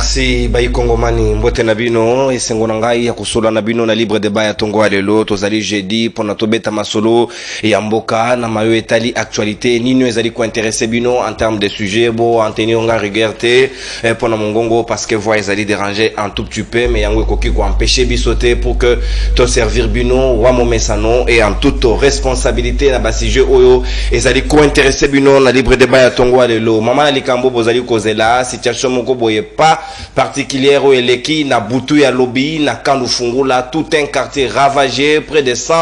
Merci Bayi Kongomani mbote na bino esengo na ngai ya kusola na bino na libre débat ya tongo alelo tozali jeudi pona tobeta masolo ya mboka na mayo etali actualité nino ezali ko intéresser bino en termes de sujet bo en tenir nga regardé pona mongongo parce que voix ezali déranger un tout petit peu mais yango ekoki ko empêcher bisoter pour que to servir bino wa momesano et en toute responsabilité na ba sujet oyo ezali ko intéresser bino na libre débat ya tongo alelo mama likambo bozali kozela situation moko boye pas particulière où eleki na butu ya lobby na kandu fungula tout un quartier ravagé près de 100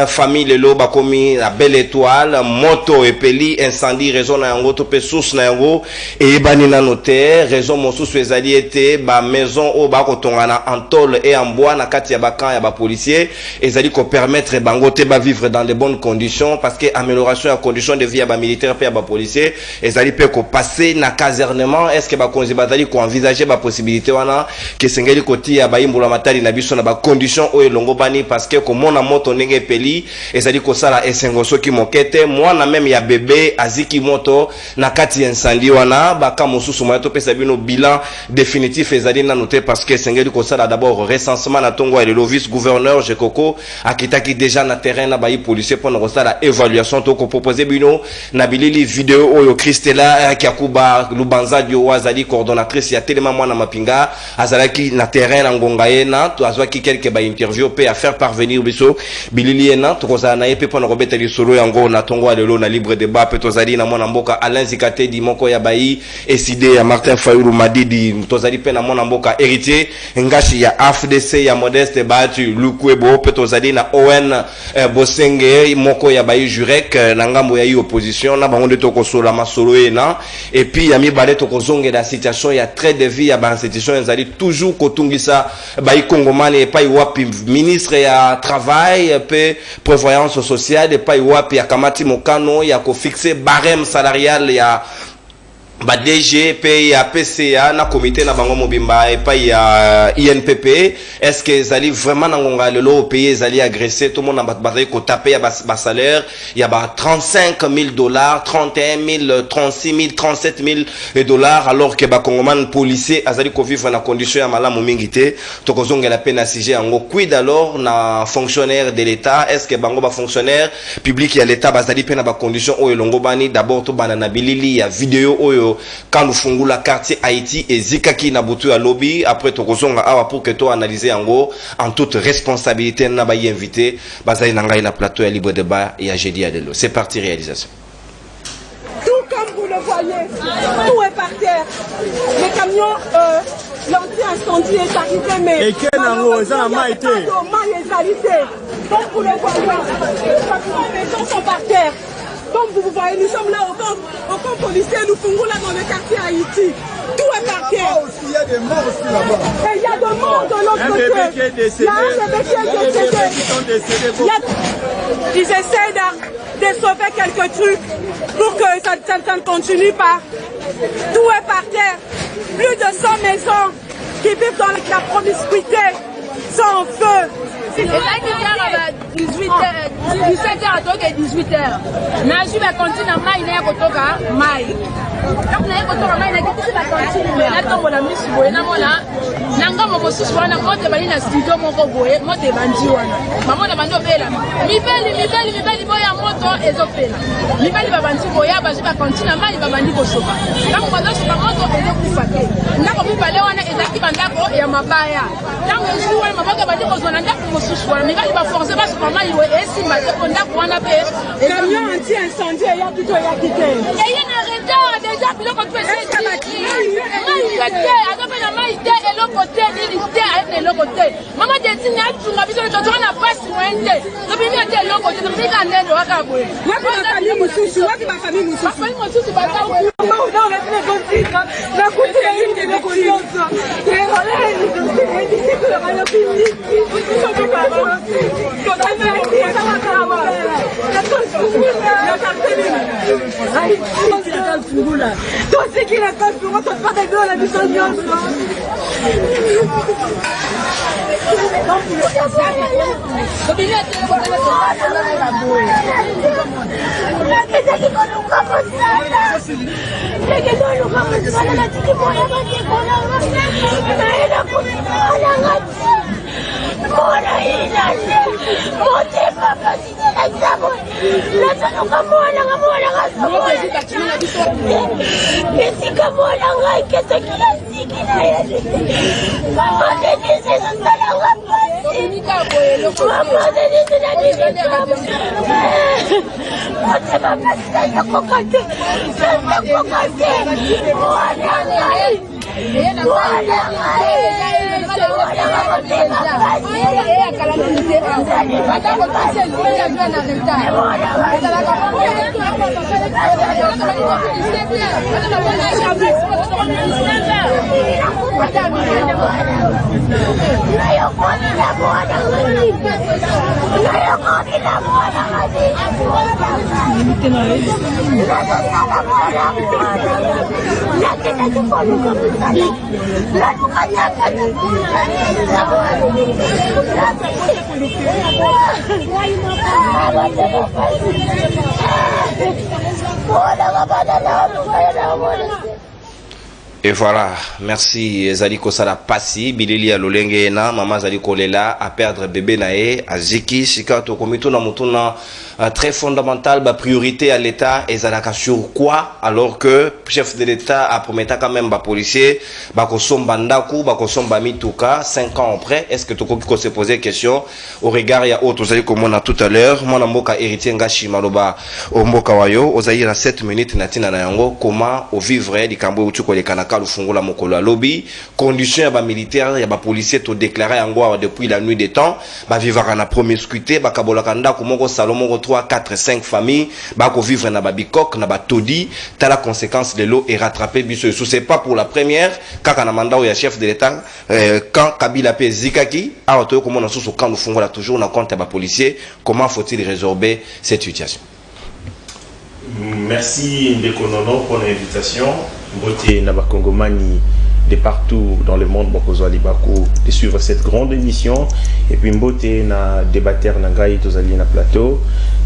familles le loba komi la belle étoile moto epeli incendie raison na yango to pe source na yango et bani na notaire raison mosusu ezali été ba maison o ba kotongana en tôle et en bois na kati ya bakan ya ba policier ezali ko permettre bango te ba vivre dans de bonnes conditions parce que amélioration ya conditions de vie ya ba militaire pe ya ba policier ezali pe ko passer na casernement est-ce que ba konzi bazali ko envisager ba possibilité wana que sengeli koti ya baimbola matali na biso na ba condition o elongo bani parce que comme na moto ndenge peli ezali ko sala esengo soki mokete mwana même ya bébé aziki moto na kati incendie wana baka mosusu moya to pesa bino bilan définitif ezali na noté parce que sengeli ko sala d'abord recensement na tongo et le vice gouverneur Jekoko akitaki déjà na terrain na bayi policier pour na sala évaluation to ko proposer bino na bilili vidéo oyo Christela Kiakuba Lubanza Dio wazali coordonnatrice ya tellement mwana mapinga azalaki na terrain na ngonga yena to azwaki quelques ba interview pe à faire parvenir biso bilili yena to kozana na yepe pona kobeta lisolo yango na tongo alelo na libre débat pe tozali na mwana mboka Alain Zikate di moko ya bayi eside ya Martin Fayulu Madidi tozali pe na mwana mboka héritier ngashi ya AFDC ya Modeste Batu Lukwebo pe tozali na Owen Bosenge moko ya bayi Jurek na ngambo ya opposition na bango de to kosola masolo yena et puis ya mibale to kozonge la situation ya très de vie ya ba institution ezali toujours kotungisa bayi kongomani et pas wapi ministre ya travail pe prévoyance sociale et pas wapi ya kamati mokano ya ko fixer barème salarial ya ba DG pe ya PCA na comité na bango mobimba et pas ya INPP est-ce que ezali vraiment na ngonga lelo pays ezali agressé tout le monde ba ko taper ya ba salaire ya ba $35,000 31,000 36,000 37,000 alors que ba kongoman policier azali ko vivre na condition ya malamu mingi te to kozonga la peine assigé ngo quid alors na fonctionnaire de l'état est-ce que bango ba fonctionnaire public ya l'état bazali pe na ba condition o elongo bani d'abord to banana bilili ya vidéo oyo quand nous fungons la quartier Haïti et Zikaki na butu ya lobby après to kozonga awa pour que to analyser yango en toute responsabilité na ba y invité bazali na ngai na plateau ya libre débat et ya jeudi alelo c'est parti réalisation. Tout comme vous le voyez, tout est par terre. Les camions l'anti-incendie est arrivé mais et quel nango ça la maïté donc vous le voyez, les maisons sont par terre. Comme vous voyez, nous sommes là encore policiers, nous fungons là dans le quartier Haïti. Tout est par terre. Il y a des morts aussi là-bas. Et il y a des morts de l'autre côté. Un bébé qui est décédé. Il y a un bébé qui est décédé. Ils essaient de sauver quelques trucs pour que ça ne continue pas. Tout est par terre. Plus de 100 maisons qui vivent dans la promiscuité sont en feu. C'est ça qui vient à 17h à 18h. Naju va continuer à mailler à Kotoka, maille. Donc, na Kotoka maille, na kiti va continuer. Na tombo la misi boye na mona. Nanga moko susu wana mote bali na studio moko boye, mote bandi wana. Mama na bando bela. Mibeli boya moto ezopela. Mibeli ba bandi boya ba va continuer à maille ba bandi kosoka. Donc bando soka moto ezokufa te. Ndako mibale wana ezaki bandako ya mabaya. Donc jour wana mabaka bandi kozona ndako suswana mibali ba forcer ba super maille et simba te konda kwana pe. Camion anti-incendie ya kito ya kite. Et il y a un retard déjà biloko tu essaie de maïté azope na maïté et l'autre côté milité avec l'autre côté maman destine a tunga biso to na passe moende to bimi ate l'autre côté to bimi kandendo waka boye wapi ba famille mususu ba famille mususu ba ta ku na na kontika na kutile hindi na konyosa ke wala ni ndi siku la kana pindi so to ba to na ndi kama kama na to na kapeni Toi, c'est qui la casse pour moi, t'as pas de gueule à la mission. Et voilà, merci Zali Kosala Passi, Bilili à Lolenge na, maman Zali Kolela à perdre bébé nae, à Ziki, Shikato Komito na Mutuna, très fondamental, priorité à l'État, et Zalaka sur quoi, alors que chef de l'État a promis quand même ba policier, ba kosomba ndaku, ba kosomba mituka, 5 ans après, est-ce que Toko Kiko se posait question, au regard, il y a autre, Zali comme on a tout à l'heure, moi na mboka héritier ngashi maloba, au mboka wayo, aux aïe na 7 minutes, natina na yango, comment, au vivre, di kambo utuko le kanaka, le fungola mokolo lobby, condition ya ba militaire, ya ba policier, to déclaré en Goa depuis la nuit des temps, ba vivre na promiscuité, ba kabola kanda, kumoko salomoko 3, 4, 5 familles, ba ko vivre na ba bikok, na ba todi, t'as la conséquence de l'eau et rattraper biso. C'est pas pour la première, quand on a mandat ou ya chef de l'État, quand Kabila pe Zikaki, a auto comment on sous quand nous fungola toujours na compte ba policier, comment faut-il résorber cette situation? Merci Ndekonono pour l'invitation. Beauté Naba Kongomani de partout dans le monde, Bokozo Alibako, de suivre cette grande émission. Et puis Mbote na débatteur na Gaï Tozali na plateau.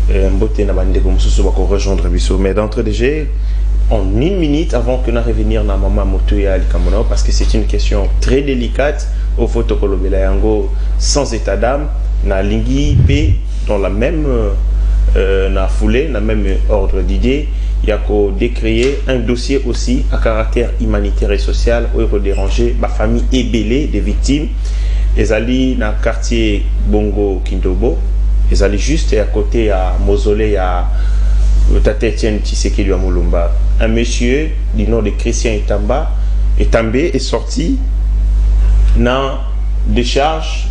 Mbote na bande comme sous Bako rejoindre Bisso. Mais d'entrée de jeu, en 1 minute avant que nous revenions na Mama Motoya Alikamono, parce que c'est une question très délicate au Fotokolobela Yango sans état d'âme, na Lingi P dans la même na foulée, na même ordre d'idée. Il y a qu'à décréer un dossier aussi à caractère humanitaire et social où il faut déranger ma famille ébélée des victimes. Ils allaient dans le quartier Bongo Kindobo. Ils allaient juste à côté à mausolée à Tate Etienne Tshisekedi à Mulumba. Un monsieur du nom de Christian Etambe est sorti dans décharge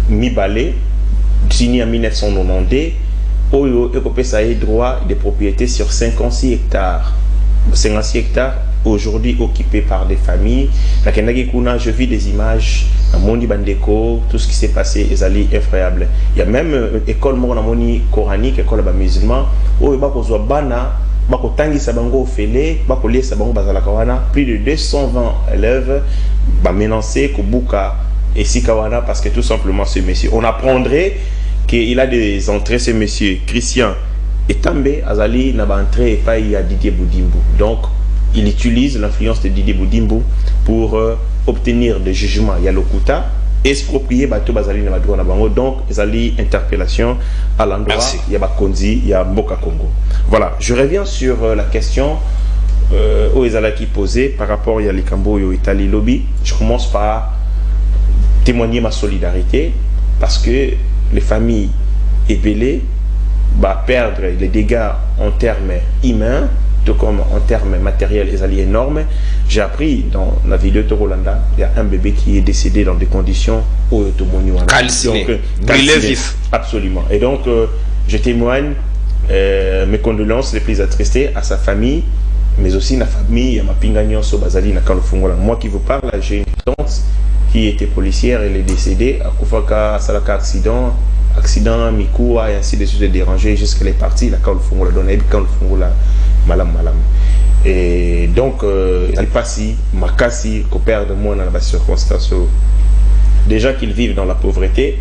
mi-balai signé en 1990. Oyo et droit de propriété sur 56 hectares. 56 hectares aujourd'hui occupés par des familles. Je vis des images à Mondi Bandeko, tout ce qui s'est passé est allé effroyable. Il y a même une école Moni coranique, école musulman, où il y a bana, bakotangi sabango fele, bakolié sabango bazalakawana, plus de 220 élèves, menacés Kobuka et Sikawana parce que tout simplement ce monsieur. On apprendrait qu'il a des entrées, ce monsieur Christian Etambe Azali n'a pas entré et pas il y a Didier Boudimbo. Donc il utilise l'influence de Didier Boudimbo pour obtenir des jugements. Il y a l'Okuta, exproprier Bato Bazali n'a droit na bango. Donc Azali interpellation à l'endroit. Il y a Bakonzi, il y a Mboka Congo. Voilà, je reviens sur la question où Ezala qui posait par rapport à Likambo et Italie Lobby. Je commence par témoigner ma solidarité parce que les familles ébélées perdre les dégâts en termes humains, tout comme en termes matériels, les alliés énormes. J'ai appris dans la vidéo de Rolanda, il y a un bébé qui est décédé dans des conditions calcinées, vif. Absolument. Et donc, je témoigne mes condoléances les plus attristées à sa famille, mais aussi la famille, à ma pingagnon so bazali na Kalofungola. Moi qui vous parle, j'ai une tante qui était policière, elle est décédée à Koufaka Salaka accident accident mikoua et ainsi de suite, dérangé jusqu'à les parties là quand le fond la donne quand le fond la malam et donc il passe makasi qu'on perd de moins dans la circonstance déjà qu'ils vivent dans la pauvreté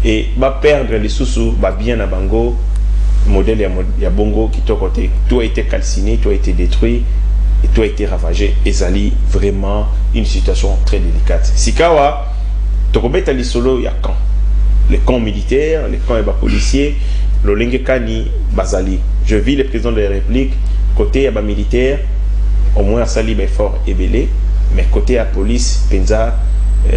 et va perdre les sous va bien à bango modèle ya bongo qui ton côté tout a été calciné, tout a été détruit et tout a été ravagé et zali vraiment une situation très délicate sikawa tokobeta li solo ya camp les camps militaires, les camps policiers, le Kani Bazali. Je vis le président de la République, côté militaire, au moins Sali fort et belé, mais côté à police, Penza,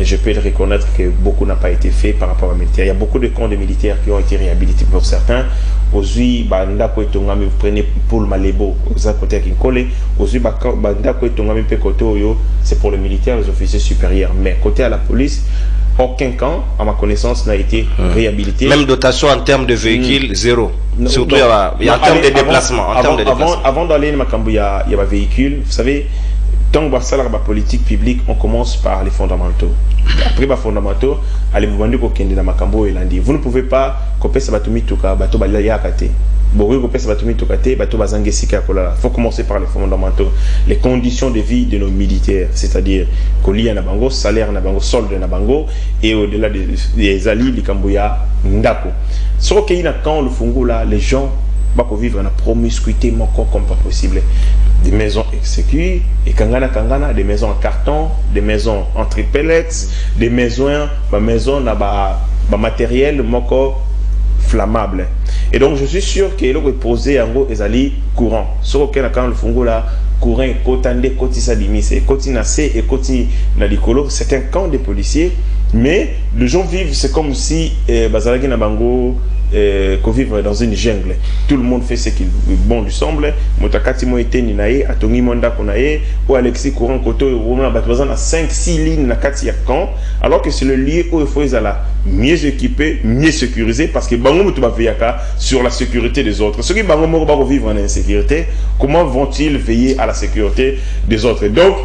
je peux le reconnaître que beaucoup n'a pas été fait par rapport à militaire. Il y a beaucoup de camps de militaires qui ont été réhabilités pour certains. Aujourd'hui, vous prenez pour le Malébo, vous avez côté qui colle. Aujourd'hui, c'est pour les militaires, les officiers supérieurs. Mais côté à la police, aucun camp, à ma connaissance, n'a été réhabilité. Même dotation en termes de véhicules, zéro. Surtout il y a en termes de déplacement. Avant d'aller dans Makambo, il y a un véhicule. Vous savez, tant que la politique publique, on commence par les fondamentaux. Après les fondamentaux, allez vous demander qu'on dans Makambo et lundi. Vous ne pouvez pas couper ce bateau mituka, bateau balaya kate. Il faut commencer par les fondamentaux, les conditions de vie de nos militaires, c'est-à-dire colis na bango, salaire na bango, solde na bango, et au-delà des alliés, les Kambouya, ndako. Sur le quand le fungo là, les gens vont vivre en promiscuité comme pas possible. Des maisons exécutées, et kangana, des maisons en carton, des maisons en triplex, des maisons na matériel moko flammable. Et donc je suis sûr que le posé en gros est courant. Sur lequel quand le fungo là courant kotande kotisa dimise kotina c et koti na likolo, c'est un camp de policiers, mais les gens vivent, c'est comme si bazalaki na bango qu'on vivre dans une jungle. Tout le monde fait ce qu'il bon lui semble. Motakati mo eteni nae atongi monda konae ou Alexis courant koto on a besoin de 5-6 lignes na kati ya camp, alors que c'est le lieu où il faut mieux équipé, mieux sécurisé, parce que bango mutu ba veyaka sur la sécurité des autres. Ceux qui bango mo ba vivre en insécurité, comment vont-ils veiller à la sécurité des autres? Donc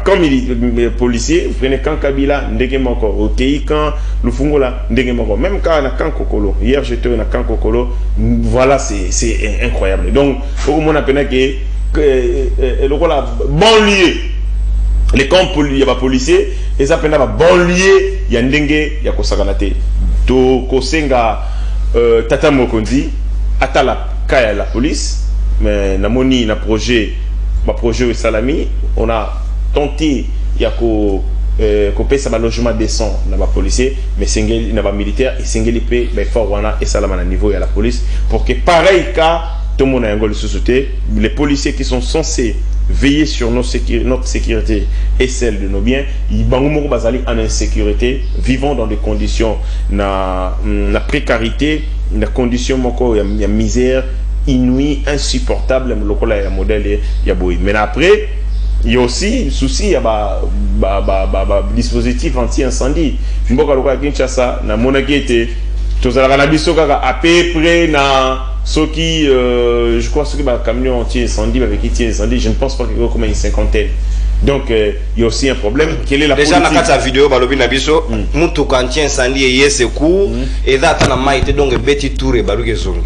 comme les policiers, vous prenez quand Kabila, ndenge moko, ok, quand le fungo là, ndenge moko, même quand on a quand Kokolo, hier j'étais à quand Kokolo, voilà, c'est incroyable. Donc, au moins on a que le rôle banlieue, les camps policiers, et ça peine banlieue, il y a ndenge, il y a kosaganate, to kosenga tata mokondi, atala kaya la police, mais namoni na projet au Salami, on a tenté il y a payer ça logement décent dans la policier, mais singeli n'a pas militaire et singeli paye fort wana et salama à niveau à la police pour que pareil cas tout le monde a un société, les policiers qui sont censés veiller sur notre sécurité et celle de nos biens, ils bangoumou bazali en insécurité, vivant dans des conditions na précarité, na conditions moko ya misère inouïe, insupportable, le local ya modèle ya boy. Mais après il y a aussi souci, il y a dispositif anti-incendie. Je vois que Kinshasa, na monagité, tous à peu près na ceux qui, je crois ceux qui ont camion anti-incendie avec qui tient incendie, je ne pense pas qu'il y ait comme une cinquantaine. Donc il y a aussi un problème. Quelle est la déjà politique? Déjà dans la vidéo balobi na biso mutu kanti incendie et secours et là ta na maïté donc beti tour et baluke zone.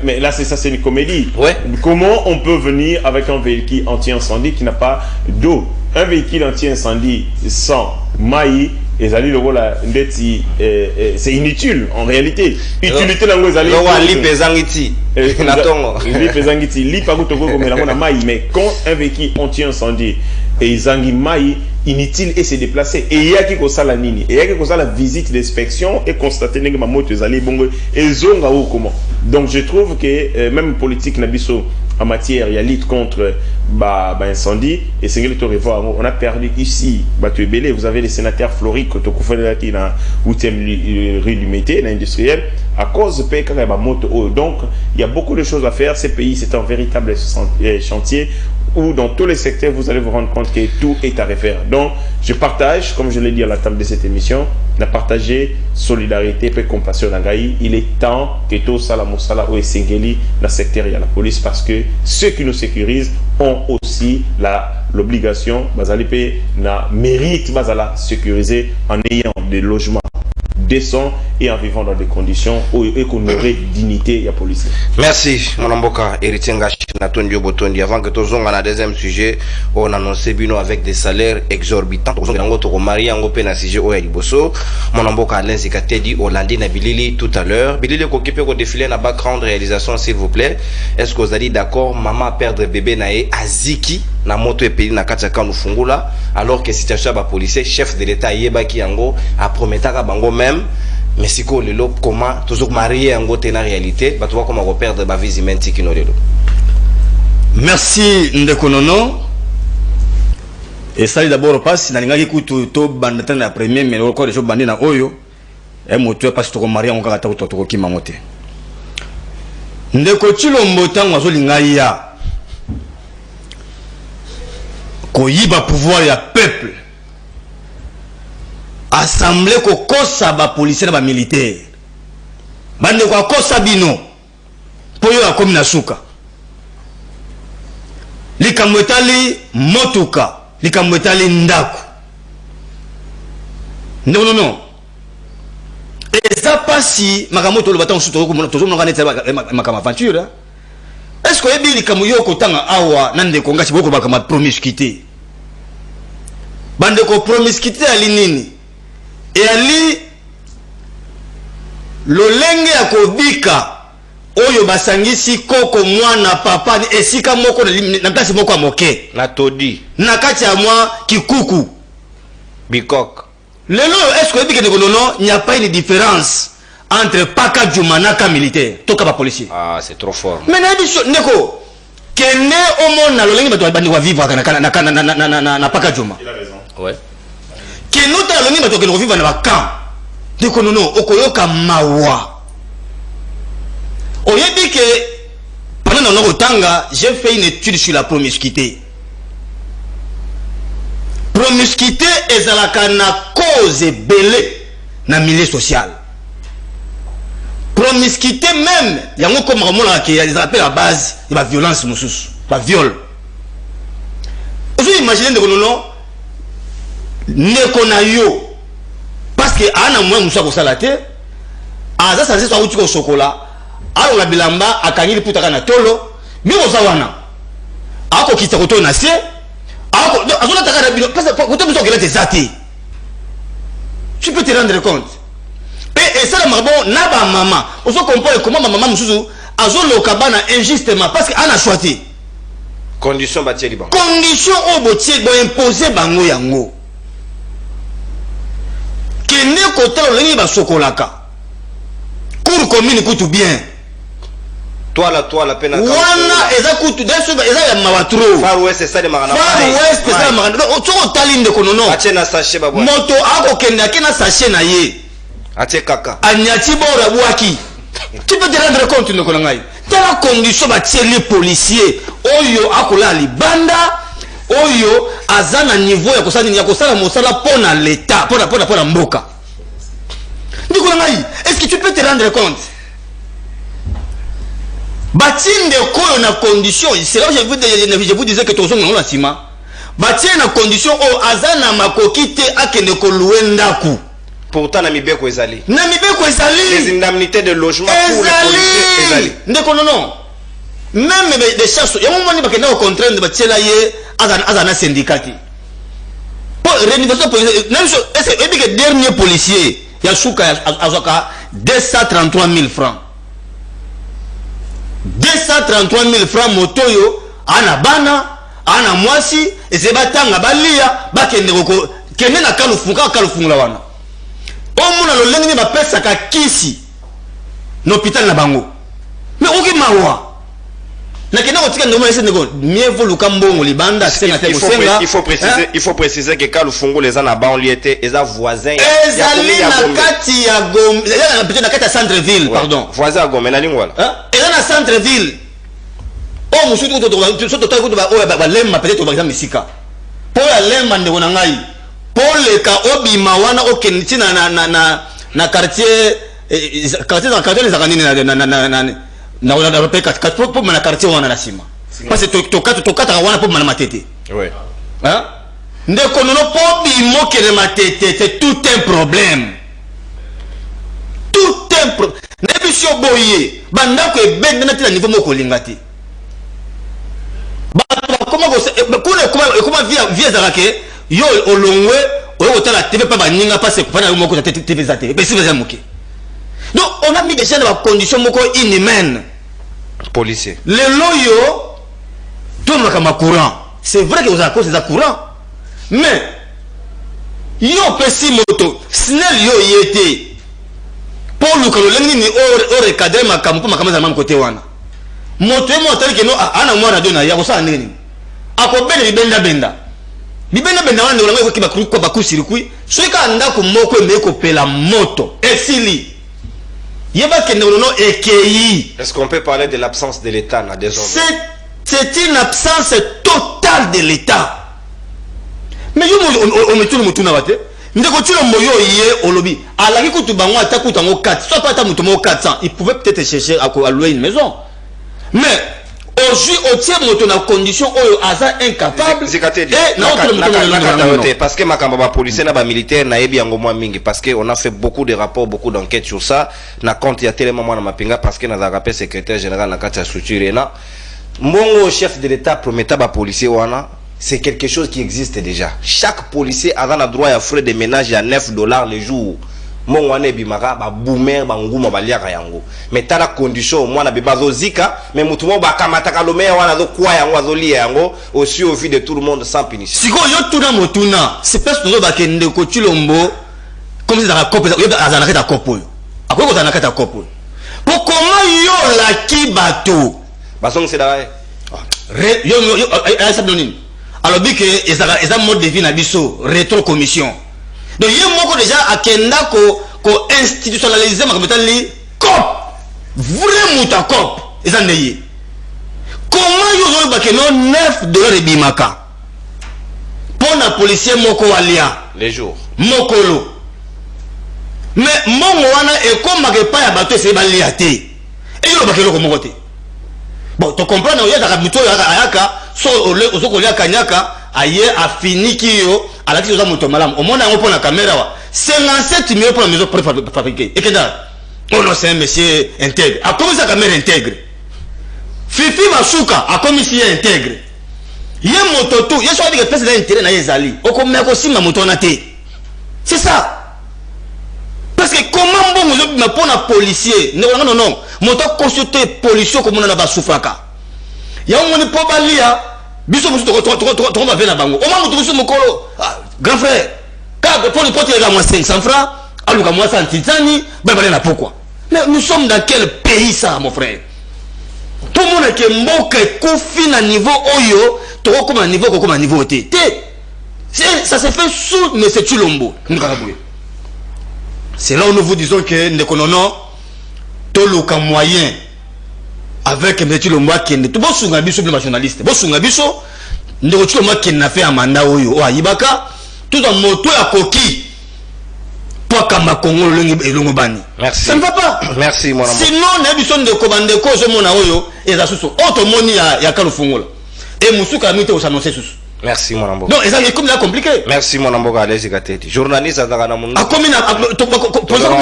Mais là c'est une comédie. Ouais. Comment on peut venir avec un véhicule anti-incendie qui n'a pas d'eau? Un véhicule anti-incendie sans maïs et zali le rôle c'est inutile en réalité. Utilité la ngwe zali. Li pesangiti. Na tongo. Li pesangiti, li pagu toko comme la mona maï, mais quand un véhicule anti-incendie et zangi maï inutile et se déplacer et il y a qui ko sala nini et il y a qui ko sala visite d'inspection et constater que ma moto zali bongo et zonga ou comment. Donc je trouve que même politique nabiso en matière, il y a lutte contre incendie et c'est on a perdu ici vous avez les sénateurs Floric qui dans 8e rue du métier industriel à cause de pays moto. Donc il y a beaucoup de choses à faire. Ces pays c'est un véritable chantier où dans tous les secteurs vous allez vous rendre compte que tout est à refaire. Donc je partage, comme je l'ai dit à la table de cette émission, la partager solidarité et compassion d'Angaï. Il est temps que tout ça la moussala ou esengeli dans le secteur et la police, parce que ceux qui nous sécurisent ont aussi l'obligation bazalipe na mérite bazala sécuriser en ayant des logements décent et en vivant dans des conditions et qu'on aurait dignité à police. Merci, mon amboka, héritier Ngachi Natondio Botondi. Avant que tous on a un deuxième sujet, on annonçait Bino avec des salaires exorbitants. On a un mari en open à sujet au Eliboso. Mon amboka Alain Zikatedi, Hollandais Nabilili tout à l'heure. Bilili Kokipé au défilé na background réalisation, s'il vous plaît. Est-ce que vous allez d'accord, maman perdre bébé nae Aziki, na moto et pays na Kachaka Nufungula, alors que situation ba policier, chef de l'État Yebaki Yango, a prometaka bango même. Mais si ko lelo comment toujours marié en gote na réalité ba tu vois comment reperdre ba vie humaine tikino lelo. Merci Ndekonono. Et ça d'abord passe na lingaki kutu to bandata na premier mais encore les gens bandé na oyo et moto parce que marié on kata to ki mamote. Ndeko Chilombo tango zo lingai ya ko yiba pouvoir ya peuple. Assemblée ko kosa ba policier na ba militaire bande ko kosa bino poyo akomi na suka likamwetali motuka likamwetali ndaku non eza pasi makamoto lo batang suto ko tozo mona neta makama aventure est-ce que yebi likamuyo ko tanga awa nande ko ngasi boko bakama promiscuité bande ko promiscuité ali nini et ali lolenge ya kobika oyo basangisi koko mwana papa esika moko na place moko moke Na todi na kati ya mwa kikuku bikok lelo est-ce que bike non il n'y a pas une différence entre paka jumanaka militaire toka ba policier. Ah, c'est trop fort. Mais na biso neko kene omona lolenge bato bandi wa vivre na paka juma. Il a raison. Ouais. Que nous allons nous mettre vivre dans le camp. Donc non, okoyoka mawa. Oyebi que pendant notre tanga, j'ai fait une étude sur la promiscuité. Promiscuité est la cause belée dans le milieu social. Promiscuité même, il y a un comme qui appelle la base de la violence, la viol. Vous imaginez que non nekona yo parce que ana mwa musa ko salate aza sanse so uti ko sokola alo la bilamba akangili putaka na tolo miko zawana ako kita ko to na sie ako azola taka na bilo parce que ko to muso kelete zati tu peux te rendre compte et ça la mabo na ba mama oso comprendre comment maman mususu azolo kabana injustement parce que ana choisi Condition batieli ba. Condition au botier bo imposer bango yango. Kene côté le ba sokolaka. Cour commune coûte bien. Toi la peine à wana eza coûte deso eza ya mawatro. Far West ça de marana. Far West ça marana. Otoko talinde konono. Ache na sachet ba. Moto ako kende akena sachet na ye. Ache kaka. Anyati bora bwaki. Tu peux te rendre compte de konangai. Tala condition ba les policiers oyo akola libanda oyo azana niveau ya kosala mosala pona l'état pona mboka. Ndiko ngai, est-ce que tu peux te rendre compte? Batinde koyo na condition, c'est là où je vous disais que tous on la sima. Batine na condition o azana makokite akende ko luendaku. Pourtant na mibeko ezali. Na mibeko ezali. Les indemnités de logement pour les policiers ezali. Ndeko non. Même des chasses, il y a un moment où il y a un contraint de battre un syndicat. Pour rénovation policière, le dernier policier, il y a 233 000 francs. 233 000 francs, motoyo, anabana, anamwasi, et c'est batanga, balia, bakendeko, kene na kalufunga wana. Omuna lo lengi ba pesa ka kisi, n'hôpital na bango. Mais oki mawa. Il faut préciser que quand le Fungo les en a banlieue était les voisins centre-ville pardon voisin à Gome na lingwala et dans centre-ville oh monsieur peut-être par exemple Sika pour la lemma de ngai pour le ka obima wana okeniti na quartier les akanini na on repère 4 pour na quartier wana na sima parce que tokata wana pour na matete ouais hein ndeko nono po bimo kele matete c'est tout un problème Nebisio boye. Bandako e bende na tina niveau moko lingati. Comment via zarake yo olongwe oyo tala TV pas baninga passe pour na moko TV za TV. Besi baza moké. Donc on a mis des gens dans la condition moko inhumaine. Policier. Le loyo tout le courant. C'est vrai que vous avez cause des courants. Mais yo pesi moto snel yo yete pour le colonel ni au recadrer ma campo ma campo za côté wana moto e moto ke no ana mo radio na ya ko sa nini akobele benda wana ngolo ko kiba ko ba kusirikui so ka anda ko moko me ko pela moto esili yeba ke no ekei. Est-ce qu'on peut parler de l'absence de l'État na désormais? C'est une absence totale de l'État. Mais yo on met tout le monde na bate ndeko tu le moyo yé olobi alaki kutu bango ataku tango 4 soit pas ta muto 400 il pouvait peut-être chercher à louer une maison mais aujourd'hui au tiers moto na condition oyo aza incapable parce que makamba ba policier na ba militaire na yebi yango mwa mingi parce que on a fait beaucoup de rapports beaucoup d'enquêtes sur ça na compte ya tellement mwana mapinga parce que na za rappel secrétaire général na kati ya structure na mbongo chef de l'état prometa ba policier wana. C'est quelque chose qui existe déjà. Chaque policier a le droit à frais de ménage à $9 le jour. Mon wane bimara ba boomer ba nguma ba liaka yango. Mais t'as la condition moi na bebazo zika mais mutumo ba kamata kalomea wana zo kwa yango azoli yango aussi au vu de tout le monde sans punition. Siko yo tuna motuna, c'est parce que ba kende ko tulombo comme ça la cope yo azana ka cope yo. Akoko ko azana ka cope. Pour comment yo la ki bato? Basong c'est là. Yo ça donne. Alors bien que ils ont mode de vie na biso rétro commission. Donc il y a moko déjà à kenda ko institutionnaliser ma comme li cop vraiment ta cop ils en ayé. Comment yo zo ba que non $9 bimaka. Pour na policier moko walia les jours. Mokolo. Mais mongo wana e comme que pas ya bato c'est ba liaté. Et yo ba que ko mokote. Bon, tu comprends, il y a des gens qui ont kanyaka aye a fini qui yo à la télé moto malam au moins on prend la caméra 57 millions pour la maison fabriquée et que oh non c'est un monsieur intègre a commencé la caméra intègre Fifi Masuka a commencé intègre il y a moto tout il y a soit des personnes d'intérêt na yezali au comme aussi ma moto na té c'est ça parce que comment bon vous pour la policier non moto consulter policier comme on a ba soufraka ya on ne peut pas lire biso musu to va venir bango o mamu to mukolo grand frère quand pour le porter les moi 500 francs aluka moi 100 titani ba na pourquoi mais nous sommes dans quel pays ça mon frère tout le monde que mboka kofi na niveau oyo to comme un niveau té ça se fait sous monsieur Chulombo c'est là où nous vous disons que ndekonono to luka moyen avec M. Chilombo Kende to bosunga biso le journaliste bosunga biso ndeko Chilombo Kende na fait amanda oyo o ayibaka tout dans moto ya koki pour kama Congo elongo bani. Merci. Ça ne va pas. Merci mon amour. Sinon na biso ndeko bandeko zo mona oyo ezasusu automoni ya kalufungola et musuka mite o s'annoncer susu. Merci mon amour. Non, c'est comme là compliqué. Merci mon amour allez-y gateti. Journaliste azaka na mundo. A combien na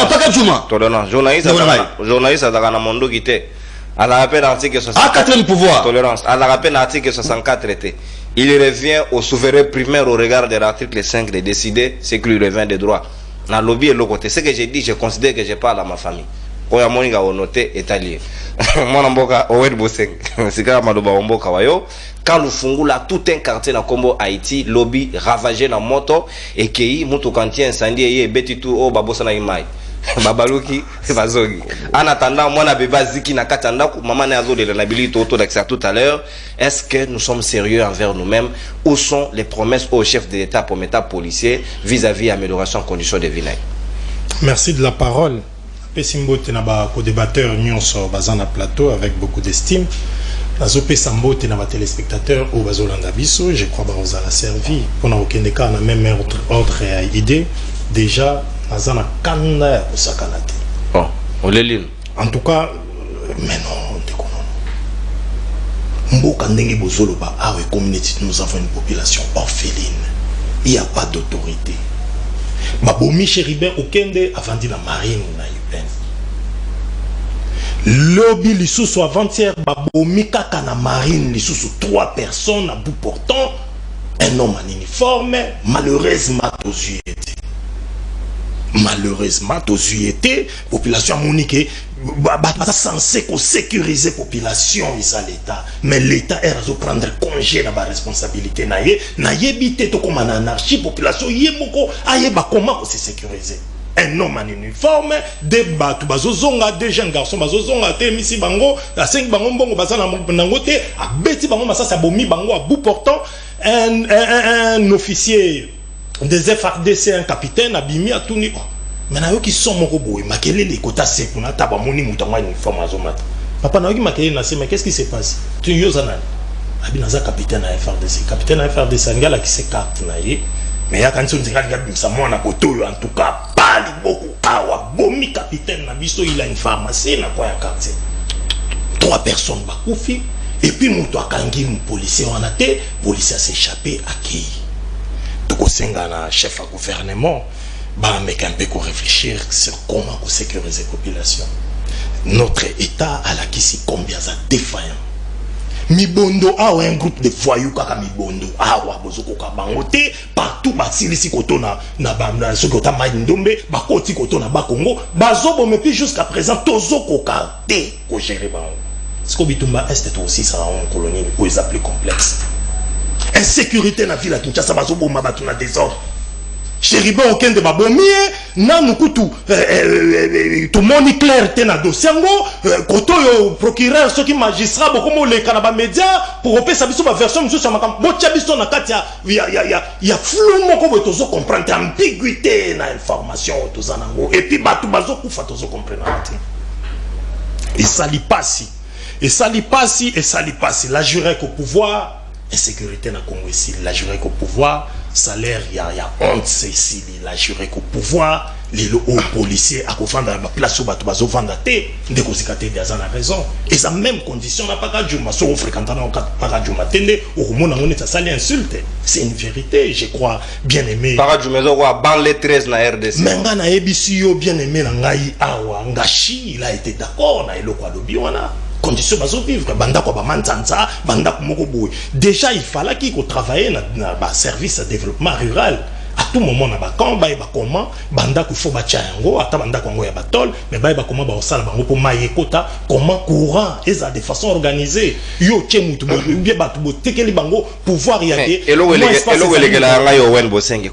pas ka juma. Tolérance. Journaliste azaka na mundo kité. À la rappel article 64. Ah, quatrième pouvoir. Tolérance. À la rappel article 64 traité. Il revient au souverain primaire au regard de l'article 5 de décider ce qui lui revient de droit. Dans le lobby et le côté. Ce que j'ai dit, je considère que je parle à ma famille. Oya moninga onoté est allié. Mon mboka Owed Boseng. C'est quand Madoba mboka wayo. Quand le fungula tout un quartier dans Combo Haïti, lobby ravagé dans moto et qui mutu kanti incendie et betitu o babosa na imai. Babaluki bazogi. En attendant moi na beba ziki na katanda maman na zo de la nabilité autour d'accès tout à l'heure. Est-ce que nous sommes sérieux envers nous-mêmes? Où sont les promesses au chef de l'État pour méta policier vis-à-vis amélioration conditions de vie? Merci de la parole. Pesimbo tenaba co-débatteur nyonso bazana plateau avec beaucoup d'estime. Nazope sambo tenaba téléspectateurs au bazolanda biso, je crois que vous a servi pour na okendeka na même ordre et idée déjà nazana kanda ya kosakanate. Bon, on les lit. En tout cas mais non déconne. Mboka ndenge bozoloba awe community nous avons une population orpheline. Il n'y a pas d'autorité. Mabomi Chéribin Okende a vendu la marine na UPN. Lobby lisusu avant-hier babomi kaka na marine lisusu 3 personnes à bout portant, un homme en uniforme, malheureusement aux yeux été. Malheureusement aux yeux été, population monique censé sécuriser population isa l'état, mais l'état est à prendre congé dans la responsabilité na yebite to comme en anarchie population yemoko ayeba comment se sécuriser. Un homme en uniforme, des bateaux, des jeunes garçons, des misi bango, à 5 bango, bongo, bazana nangote, à beti bango, massa sabomi bango, à bout portant, un officier des FRDC, un capitaine, à bimi, à tout niveau. Maintenant, qui sont mon robot, ma quel est les quotas secs, on a tabamoni, moutanwa, uniforme à zomat. Papa, n'a eu ma quel est mais qu'est-ce qui se passe? Tu es yosanan. Abinaza, capitaine à FRDC. Capitaine à FRDC, un gars qui s'écarte, naïe. Mais il y a quand on dit que en tout cas, pas beaucoup. Awa, bomi capitaine, il a une pharmacie, na quoi quartier. 3 personnes bakoufi. Et puis, mon toit kangi, mon policier en a été, policier s'est échappé à qui? Donc, au sein chef à gouvernement, mais un peu qu'on réfléchir sur comment sécuriser la population. Notre État a l'acquis combien de défaillants. Mibondo a un groupe de voyous kaka mibondo awa bozoko ka bangote partout basilisi koto na banda sokota maindombe bakoti koto na bakongo bazobo mais puis jusqu'à présent tozoko ka te ko gérer bango ce que bitumba est aussi ça en colonie où ils appellent complexe insécurité na ville à Kinshasa bazobo mabatu na désordre Chériba aucun de babomie na nukutu tout monde clair tena dossier ngo koto yo procureur ceux qui magistrat beaucoup les canaba média pour opérer sa biso ba version monsieur sur makam botia biso na katia ya flou moko bo tozo comprendre ambiguïté na information tozanango et puis batu bazo kufa tozo comprendre et ça li passi la juré qu'au pouvoir insécurité na Congo ici la juré qu'au pouvoir salaire il y a honte c'est ici la juré qu'au pouvoir les hauts policiers à vendre la place où batu bazo vendre té ndeko zikate des ans la raison et ça même condition n'a pas qu'à juma so fréquentant pas qu'à juma tende au monde on est ça insulte c'est une vérité je crois bien aimé para juma zo wa ban les 13 na RDC menga na ebisio bien aimé na ngai awa ngashi il a été d'accord na eloko alobi wana conditions bazo vivre banda ko ba manzanza banda ko moko boy déjà il fallait qu'il travailler na ba service de développement rural à tout moment na ba kamba et ba comment banda ko fo ba chango ata banda ko ngo ya batol mais ba comment ba osala bango pour mayekota comment courant et ça de façon organisée yo tchemutu bien batu bo tekeli bango pouvoir y aller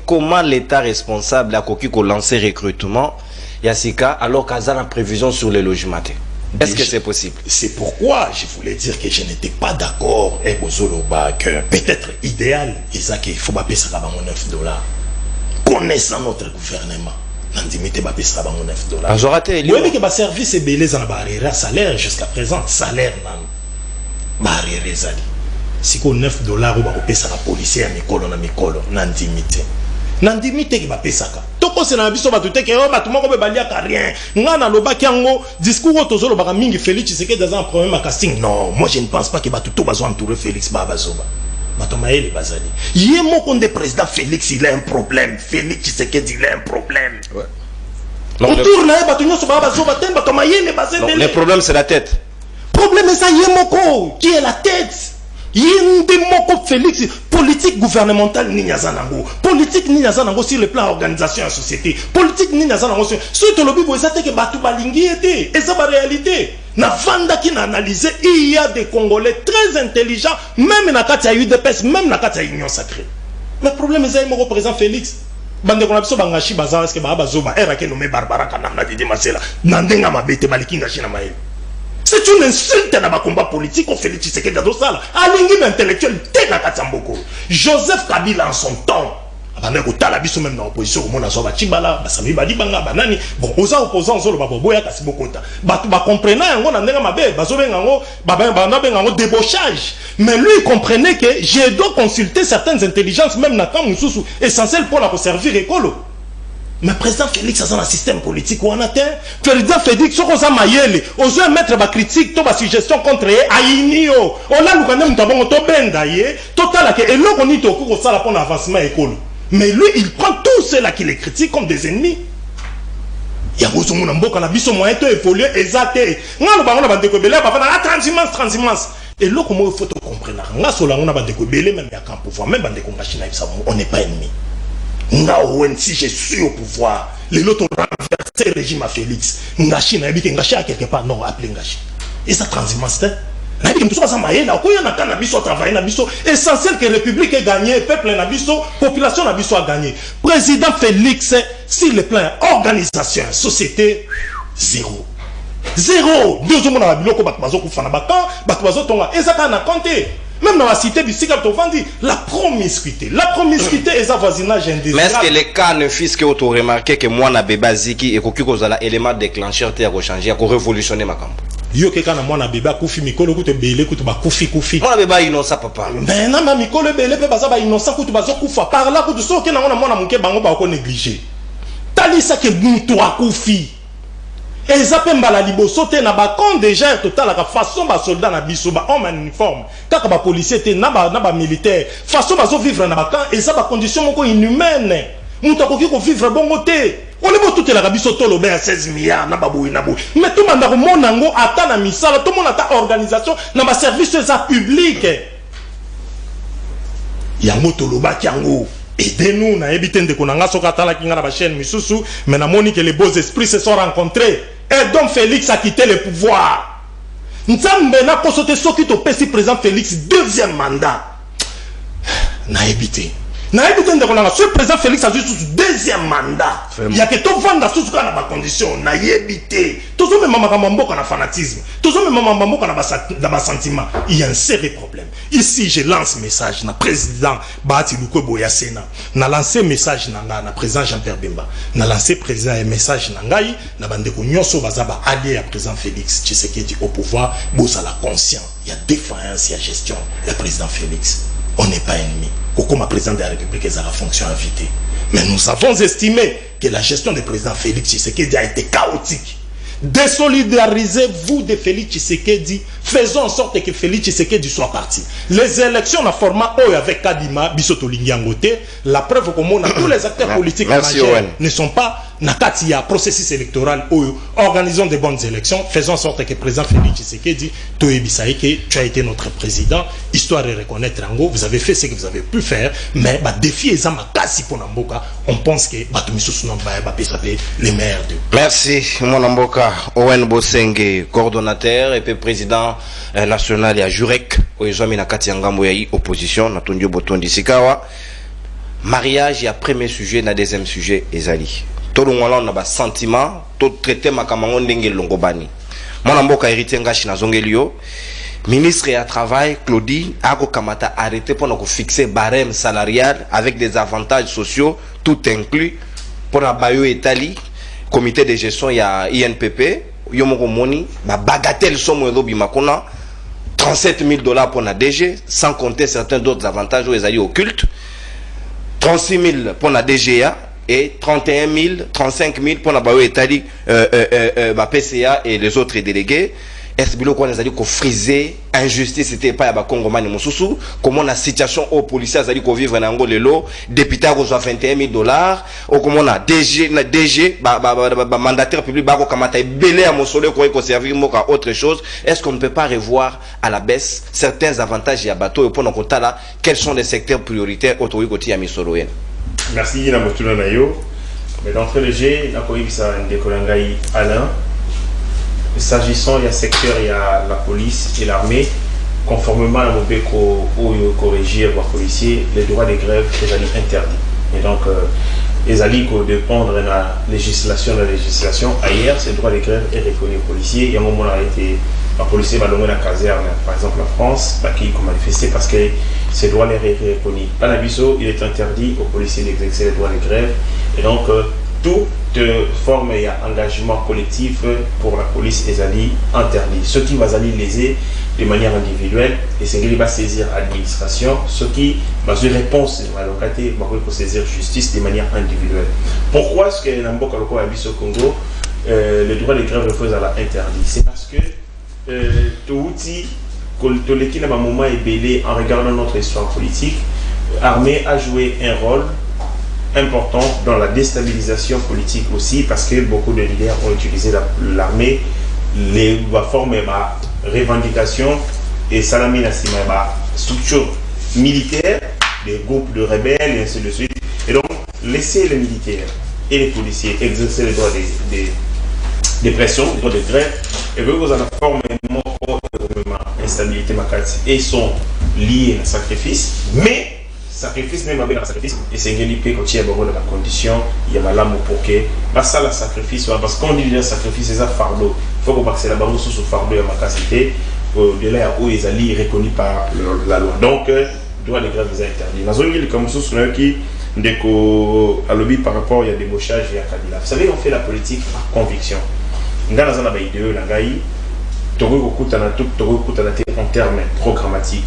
comment l'état responsable a koki ko lancer recrutement Yassika alors qu'azana prévision sur les logements. Est-ce que c'est possible? C'est pourquoi je voulais dire que je n'étais pas d'accord avec Bozoloba, que peut-être idéal, il faut payer ça $9. Connaissant notre gouvernement, n'andimité pas payer ça $9. Oui, mais que le service est belé dans la salaire jusqu'à présent, salaire nan barrière zali. Si qu'on $9 ou ba payer ça la policier à mikolo na mikolo, n'andimité. N'andimité qui va payer ça. C'est na biso batu te ke batu moko be balia ka rien ngana loba kiango discours tozolo baka mingi Félix Tshisekedi dans un problème à casting non moi je ne pense pas que batu to bazo entourer Félix Babazoba batu maele bazali yemo konde président Félix il a un problème Félix Tshisekedi il a un problème ouais autour na batu nyoso Babazoba te batu maele bazeli le problème c'est la tête problème c'est ça yemoko qui est la tête Yendemoko Félix, politique gouvernementale ni nyazanango, politique ni nyazanango sur le plan organisation et société, politique ni nyazanango sur le lobby pour que batu balingi était, et ça la réalité. Na vanda qui n'a analysé, il y a des Congolais très intelligents, même na katia UDPS, même na katia Union Sacrée. Mais le problème c'est que président Félix, bande qu'on a besoin bangashi bazar, est-ce que babazoba, era ke nommé Barbara Kanamna Didi Masela, nandenga mabete balikinga china maïl. C'est une insulte dans le combat politique au Félix Tshisekedi Adosala. Alingi intellectuel tena Katsamboko. Joseph Kabila en son temps. Avant que la biso même dans l'opposition, au monde a soba Chibala, Basami Badi Banga, Banani. Bon, aux opposants, on va boya Kasibokota. Batu ba comprenait un on a n'enga mabe, basobengango, babengango débauchage. Mais lui il comprenait que je dois consulter certaines intelligences même na kam mususu essentiel pour la servir écolo. Mais président Félix a un système politique où on atteint. Président Félix, ce qu'on a maillé, on doit mettre ma critique, ma suggestion contre Aïnio. On a le canam d'abord to bendaye, total et là on dit au cours ça la pour avancement école. Mais lui il prend tous ceux là qui les critiquent comme des ennemis. ya bozo mona mboka na biso moyen to évoluer ezate ngalo bango na bandeko belé ba na transhumance et là comment il faut te comprendre nga solango na bandeko belé même ya camp pouvoir même bandeko ngashina bisa on n'est pas ennemi nga si je suis au pouvoir les autres ont renversé le régime à Félix ngashina ebike ngashi à quelque part non appeler ngashi et ça transhumance na biki mtuso sa mayela ko yana kana biso travailler na biso essentiel que république ait gagné peuple na biso population na biso a gagné président Félix sur le plan organisation société zéro deux hommes na biloko bato bazo kufana bakan bato bazo tonga ezaka na compter même dans la cité bisika to vandi la promiscuité et sa voisinage indésirable. Mais est-ce que les cas ne fissent que auto remarqué que moi na beba ziki et koki kozala élément déclencheur te ya ko changer ya ko révolutionner makambo yo keka na mwana beba kufi mikolo kuto bele kuto ba kufi mwana beba innocent papa mais na ma mikolo bele pe baza ba innocent kuto bazo kufa par là kuto so ke na mwana muke bango ba ko négliger talisa ke muntu akufi eza pe mbala liboso te na ba kon déjà total la façon ba soldat na biso ba homme en uniforme kaka ba policier te na ba militaire façon bazo vivre na ba camp eza ba condition moko inhumaine muntu akoki ko vivre bongo te on est beau tout la biso tolo be 16 milliards na baboui na boui mais tout manda ko monango ata na misala tout mon ata organisation na ba service za public yango tolo ba kiango aidez-nous na ebitende ko nanga soka tala kinga na ba chaîne misusu mais na moni que les beaux esprits se sont rencontrés et donc Félix a quitté le pouvoir nzambe na kosote soki to pesi président Félix deuxième mandat na ebité ce président Félix a juste deuxième mandat. Il y a que tout vendre sous la condition, na yébité. Tout ça même mamambo kana fanatisme. Tout ça même mamambo kana ba sentiment. Il y a un sérieux problème. Ici je lance message na président Bahati Lukwebo Boya Sena. Na lancé message na président Jean-Pierre Bemba. Na lancé président un message na ngai na bandeko nyonso bazaba allié à président Félix Tshisekedi au pouvoir, bosa la conscient. Il y a défaillance, il y a gestion. Le président Félix, on n'est pas ennemi. Comme président de la République, ils ont la fonction invitée. Mais nous avons estimé que la gestion du président Félix Tshisekedi a été chaotique. Désolidarisez-vous de Félix Tshisekedi. Faisons en sorte que Félix Tshisekedi soit parti. Les élections en format O avec Kadima, Bisoto Lingiangote, la preuve comment tous les acteurs politiques majeurs ne sont pas Nakatia, processus électoral ou organisons de bonnes élections. Faisons en sorte que le président Félix Tshisekedi, tu as été notre président, histoire de reconnaître Rango, vous avez fait ce que vous avez pu faire, mais bah, défi est ma casse pour Namboka. On pense que les maires de. Merci, mon Namboka. Owen Bosenge, coordonnateur et puis président national à Jurek, Oezami Nakati Ngambo yayi opposition, Natundio Botondi Sikawa. Mariage, il y a premier sujet, na deuxième sujet, Ezali. Tout le monde a un sentiment, tout traité makamango ndenge longobani. Mon Namboka hérité ngashi na zongelio. Ministre et à travail, Claudie, Ago Kamata arrêté pour nous fixer barème salarial avec des avantages sociaux, tout inclus, pour la Bayo Italie. Comité de gestion, il y a INPP, Yomoko Moni, bagatelle somme de Makona, 37 000 $ pour la DG, sans compter certains d'autres avantages où ils allaient occultes, 36 000 pour la DGA et 31 000, 35 000 pour la Bayo Italie, PCA et les autres délégués. Est-ce que vous avez frisé injustice c'était pas à Congomani Moussousou comment la situation aux policiers a dit qu'on vivre en Angolelo député reçoit 21 000 $, ou comment on a DG mandataire public bako kamata belé à Mossolé qu'on servir moka autre chose. Est-ce qu'on ne peut pas revoir à la baisse certains avantages à bateau et pour nos quotas là quels sont les secteurs prioritaires autour du à Missoloyen? Merci na motuna nayo mais d'entrée de jeu na ko ibisa ndekolangai Alain. S'agissant du secteur, il y a la police et l'armée, conformément à Mobeko ou corriger les policiers, les droits de grève sont interdits. Et donc, les alliés qui dépendent de la législation, ailleurs, ces droits de grève est reconnu aux policiers. Il y a un moment où la policier va donner la caserne, par exemple la France, qui a manifesté parce que ces droits sont reconnus. À l'Abisso, il est interdit aux policiers d'exercer les droits de grève. Et donc, toute forme et engagement collectif pour la police est interdit. Ce qui va léser de manière individuelle et c'est qu'il va saisir l'administration, ce qui va se réponse à l'occasion va saisir justice de manière individuelle. Pourquoi est-ce que Namboka Loko habite au Congo le droit de grève refuse à l'interdit? C'est parce que tout outil que l'équipe à un moment est belé en regardant notre histoire politique, l'armée a joué un rôle importante dans la déstabilisation politique aussi, parce que beaucoup de leaders ont utilisé l'armée, les formes de revendication et salamina structure militaire, des groupes de rebelles et ainsi de suite. Et donc, laisser les militaires et les policiers exercer les droits des pressions, les droits de grève, et que vous avez la forme instabilité et sont liés à sacrifice, mais sacrifice même avec un sacrifice et c'est une quand il y a beaucoup de conditions il y a malade pour que ça le sacrifice parce qu'on dit le sacrifice c'est un fardeau il faut que c'est la banque sous fardeau à ma capacité de là où ils allaient reconnus par la loi donc droit de grève est interdit dans une ville comme sous qui à lobby par rapport il y a débauchage et à Kabila vous savez on fait la politique par conviction dans la zone de idéo la gaï en termes programmatiques.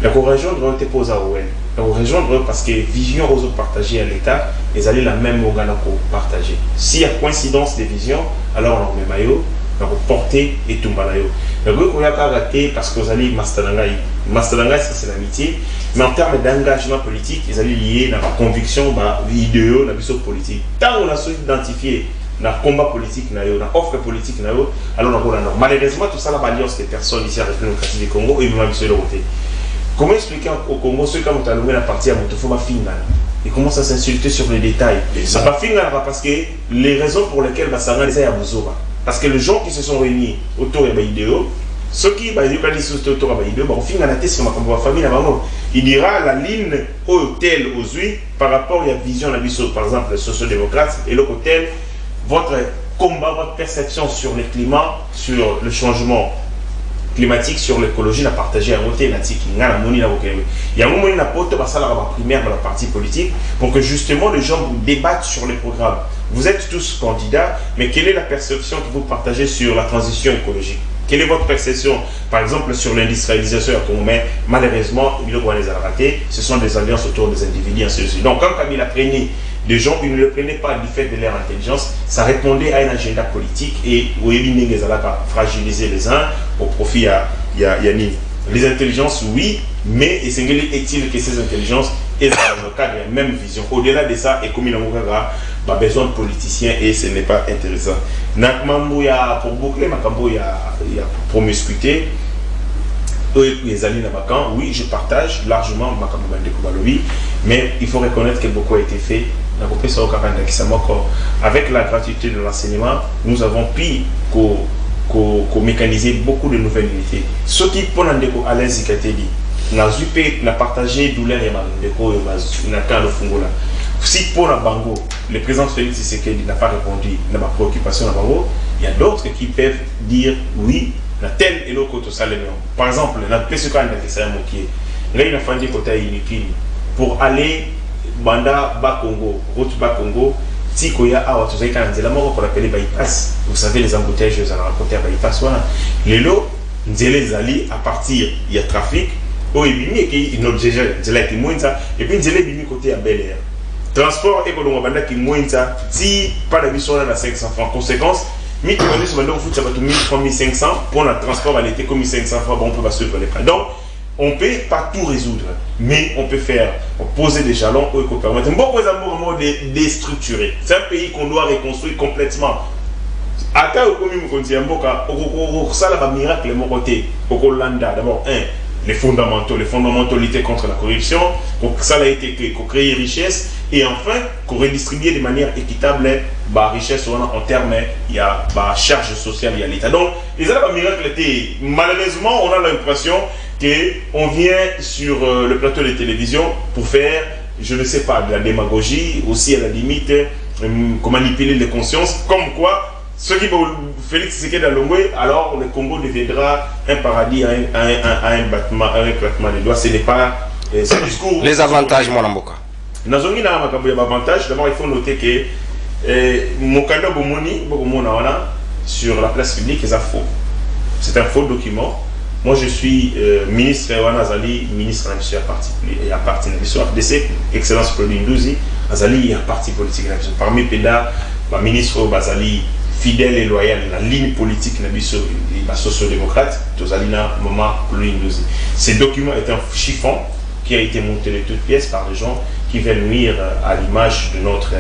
La co-région doit être posée à OL. La co-région doit parce que vision aux autres partagées à l'État, ils allaient la même organe partager. S'il y a coïncidence des visions, alors on met maillot, on va porter et tout malayo. Le groupe on a pas raté parce que vous allez Mastalangaï. Mastalangaï c'est l'amitié, mais en termes d'engagement politique, ils allaient lier dans la conviction, idéo, la vision politique. Tant on a su identifier dans le combat politique, dans l'offre politique, alors on a malheureusement tout ça la balance des personnes ici à la République démocratique du Congo et même sur le côté. Comment expliquer au Congo ceux qui ont alloué la partie à Moutoufouma Fingal et commence à s'insulter sur les détails. Ça va finir parce que les raisons pour lesquelles ça va les à Bouzova. Parce que les gens qui se sont réunis autour de l'idéo, ceux qui autour de l'idéo, au final, la famille, il dira la ligne hôtel aux huit par rapport à la vision de la vision, par exemple, les sociodémocrates et le hôtel. Votre combat, votre perception sur le climat, sur le changement climatique, sur l'écologie, la partager à voter, il y a un moment où il y a la primaire de la partie politique pour que justement les gens vous débattent sur les programmes. Vous êtes tous candidats, mais quelle est la perception que vous partagez sur la transition écologique? Quelle est votre perception, par exemple, sur l'industrialisation? Mais malheureusement, ce sont des alliances autour des individus, ainsi de suite. Donc, quand Kabila prenait des gens, ils ne le prenaient pas du fait de leur intelligence, ça répondait à un agenda politique et où ils fragiliser les uns au profit les intelligences, oui, mais est-il que ces intelligences aient dans le cadre de la même vision? Au-delà de ça, et comme il a besoin de politiciens et ce n'est pas intéressant. Pour boucler, il y a promiscuité. Les alliés Namakan, oui, je partage largement mais il faut reconnaître que beaucoup a été fait. Avec la gratuité de l'enseignement, nous avons pu mécaniser beaucoup de nouvelles unités. Ce qui pour l'endéco à l'aise n'a partagé douleur et mandéco si pour la Bango, le président Félix Tshisekedi n'a pas répondu à ma préoccupation à Bango, il y a d'autres qui peuvent dire oui. Tel et l'autre salaire. Par exemple, la PSK là il a fallu côté inutile pour aller Banda Bakongo, route Bakongo, Tikoya Awa, tout ça quand la mort qu'on appelle bypass. Vous savez les embouteillages à la côté bypass voilà. Les lots, les alliés à partir il y a trafic, au Ebini qui notre déjà qui moins ça et puis les Ebini côté à Bel Air. Transport économique Banda qui moins ça, si pas la mission là à 500 francs conséquence. Mais tu connais ce matin, ça va tout 1500 pour le transport, elle était comme 1500 francs, bon, on peut pas suivre les prix. Donc, on ne peut pas tout résoudre, mais on peut poser des jalons pour permettre. Beaucoup vraiment déstructuré. C'est un pays qu'on doit reconstruire complètement. À ta commune, on dit un ça là va miracle mon côté. Au Hollanda, d'abord les fondamentaux, lutter contre la corruption, ça a été créé, qu'on crée richesse et enfin qu'on redistribue de manière équitable la richesse en termes il y a charge sociale il y a l'État. Donc les autres miracles malheureusement on a l'impression qu'on vient sur le plateau de télévision pour faire je ne sais pas de la démagogie aussi à la limite manipuler les consciences comme quoi ceux qui vont Félix Tshisekedi à Longwe, alors le Congo deviendra un paradis, un éclatement des doigts. Ce n'est pas ce discours. Les avantages, mon amboka. Nazongi na avantage. D'abord, il faut noter que Mokanda Bomoni, sur la place publique, c'est faux. C'est un faux document. Moi, je suis ministre Azali, ministre à parti RDC, Excellence Claudine Douzi, Azali, il y a un parti politique. Parmi PEDA, ministre Bazali, fidèle et loyal la ligne politique de socio-démocrate, ce document est un chiffon qui a été monté de toutes pièces par des gens qui viennent nuire à l'image de notre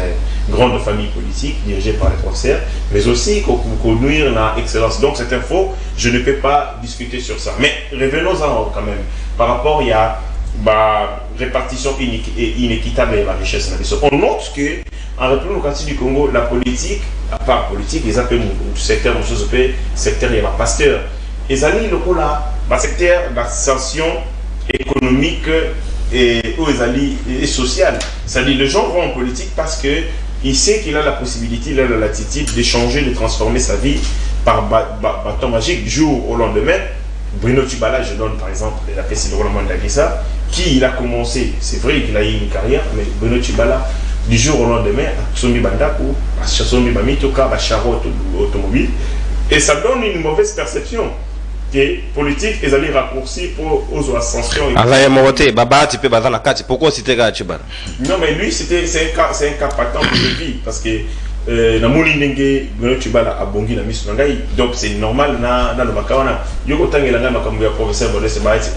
grande famille politique dirigée par les professeurs, mais aussi qu'on nuire à l'excellence. Donc cette info, je ne peux pas discuter sur ça. Mais revenons-en quand même. Par rapport, il y a répartition inéquitable de la richesse. On note que en République démocratique du Congo, la politique, à part politique, les appels secteur de choses secteur il y a pasteur. Les amis locaux là, secteur d'ascension économique et sociale. C'est-à-dire les gens vont en politique parce que il sait qu'il a la possibilité, il a la latitude de changer, de transformer sa vie par bâton magique du jour au lendemain. Bruno Tshibala, je donne par exemple la PC de Roland Mandagisa, qui il a commencé, c'est vrai qu'il a eu une carrière, mais Bruno Tshibala, du jour au lendemain, à Sombi Bandaku, à Sombi Mamitoka, à Charo automobile, et ça donne une mauvaise perception. Politique, ils allaient raccourcir aux ascensions. Pourquoi c'était Tshibala? Non, mais lui, c'est un cas patent de vie, parce que Namuli Nenge, Bruno Tshibala a bongi na misu nangai, donc c'est normal na le makawana. Yoko tangela nga makambu ya professeur Bodese Baiti,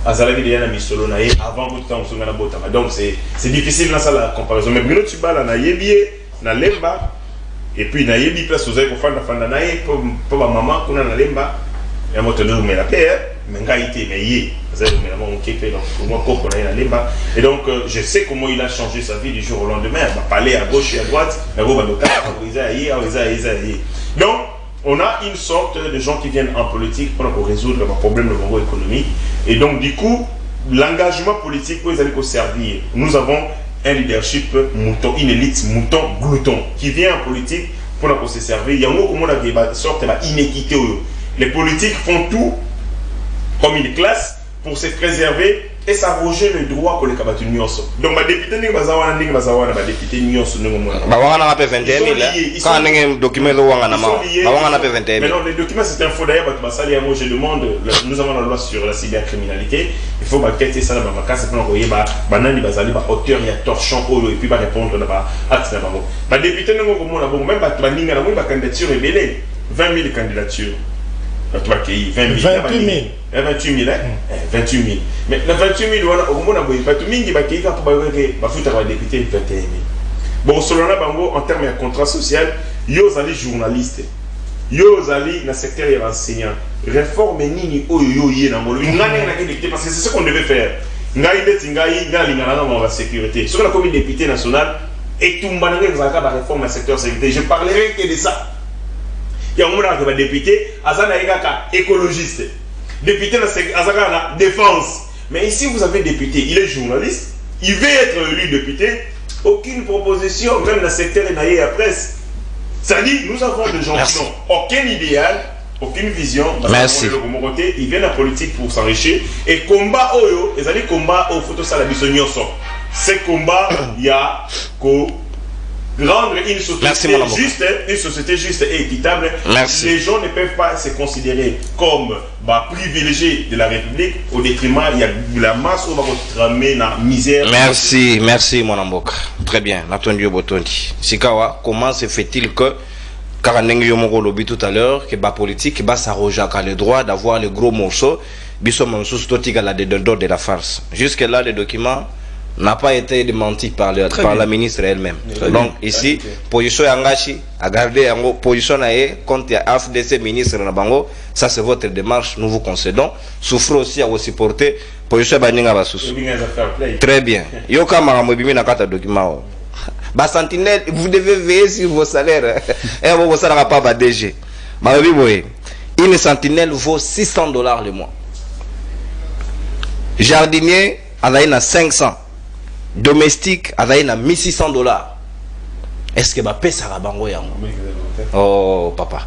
azalaki de na misolo na ye avant que temps songa na botama. Donc c'est difficile na ça la comparaison. Mais Bruno Tshibala na yebie na lemba, et puis na yebi place aux ko fanda na ye pour ma maman kuna na lemba. Et moi te donne la paix, mais ngaïté mais yé, et donc je sais comment il a changé sa vie du jour au lendemain. Il va parler à gauche et à droite, donc on a une sorte de gens qui viennent en politique pour résoudre les problèmes de Congo économique, et donc du coup l'engagement politique pour les aller servir. Nous avons un leadership mouton, une élite mouton glouton qui vient en politique pour nous se servir. Il y a une sorte d'inéquité. Les politiques font tout comme une classe pour se préserver et s'arroger le droit que les cabattu nyonso. Donc ma député ni bazawana ma député nyonso no mo. Bawanga na pe 21 000. Quand on document lo wanga na ma. Bawanga na pe 21 000. Mais non, les documents c'est un faux d'ailleurs basali moi je demande nous avons la loi sur la cybercriminalité. Il faut m'enquêter ça dans ma case pour envoyer banani bazali ba auteur il y a torchon et puis ba répondre là ba acte na bango. Ma député no mo na bon même ba baninga na mo ba candidature rebelle 20 000 candidatures. 28 000. 28 000. Mais le 28 000, on a député 21 000. Bon, selon en termes de contrat social, yo allez journaliste, yo allez dans le secteur de l'enseignant. Réforme nini oyo yé na molo. Parce que c'est ce qu'on devait faire. La sécurité. Ce qu'on a comme député national et tout le monde a réforme dans le secteur de la sécurité. Je parlerai que de ça. Il y a un moment où député, Azana écologiste, député Azana défense. Mais ici, vous avez député, il est journaliste, il veut être élu député, aucune proposition, même dans le secteur et dans la presse. C'est-à-dire, nous avons des gens qui n'ont aucun idéal, aucune vision. Merci. Ils viennent en politique pour s'enrichir. Et combat, ils allaient combat au photo salabiso. Ces combats, il y a rendre une société juste, une société juste et équitable. Merci. Les gens ne peuvent pas se considérer comme privilégiés de la République au détriment il y a la masse où on va tramer la misère. Merci mon amboka. Très bien. Natondio Botondi. Sikawa, comment se fait-il que Karaneng Yomoro lobby tout à l'heure que politique s'arroge à le droit d'avoir les gros morceaux biso mansus totiga la de la farce. Jusque là les documents n'a pas été démenti par la ministre elle-même. Donc ici, position Yangashi a gardé en position contre AFDC ministre Nabango, ça c'est votre démarche, nous vous concédons. Souffre aussi à vous supporter, position Baninga Basus. Très bien. Yoka Maramobimi na kata document. Sentinelle, vous devez veiller sur vos salaires. Et vos salaires pas DG. Une sentinelle vaut $600 le mois. Jardinier, on a 500. Domestique à $1,600. Est-ce que bape ça rabango yango? Oh papa.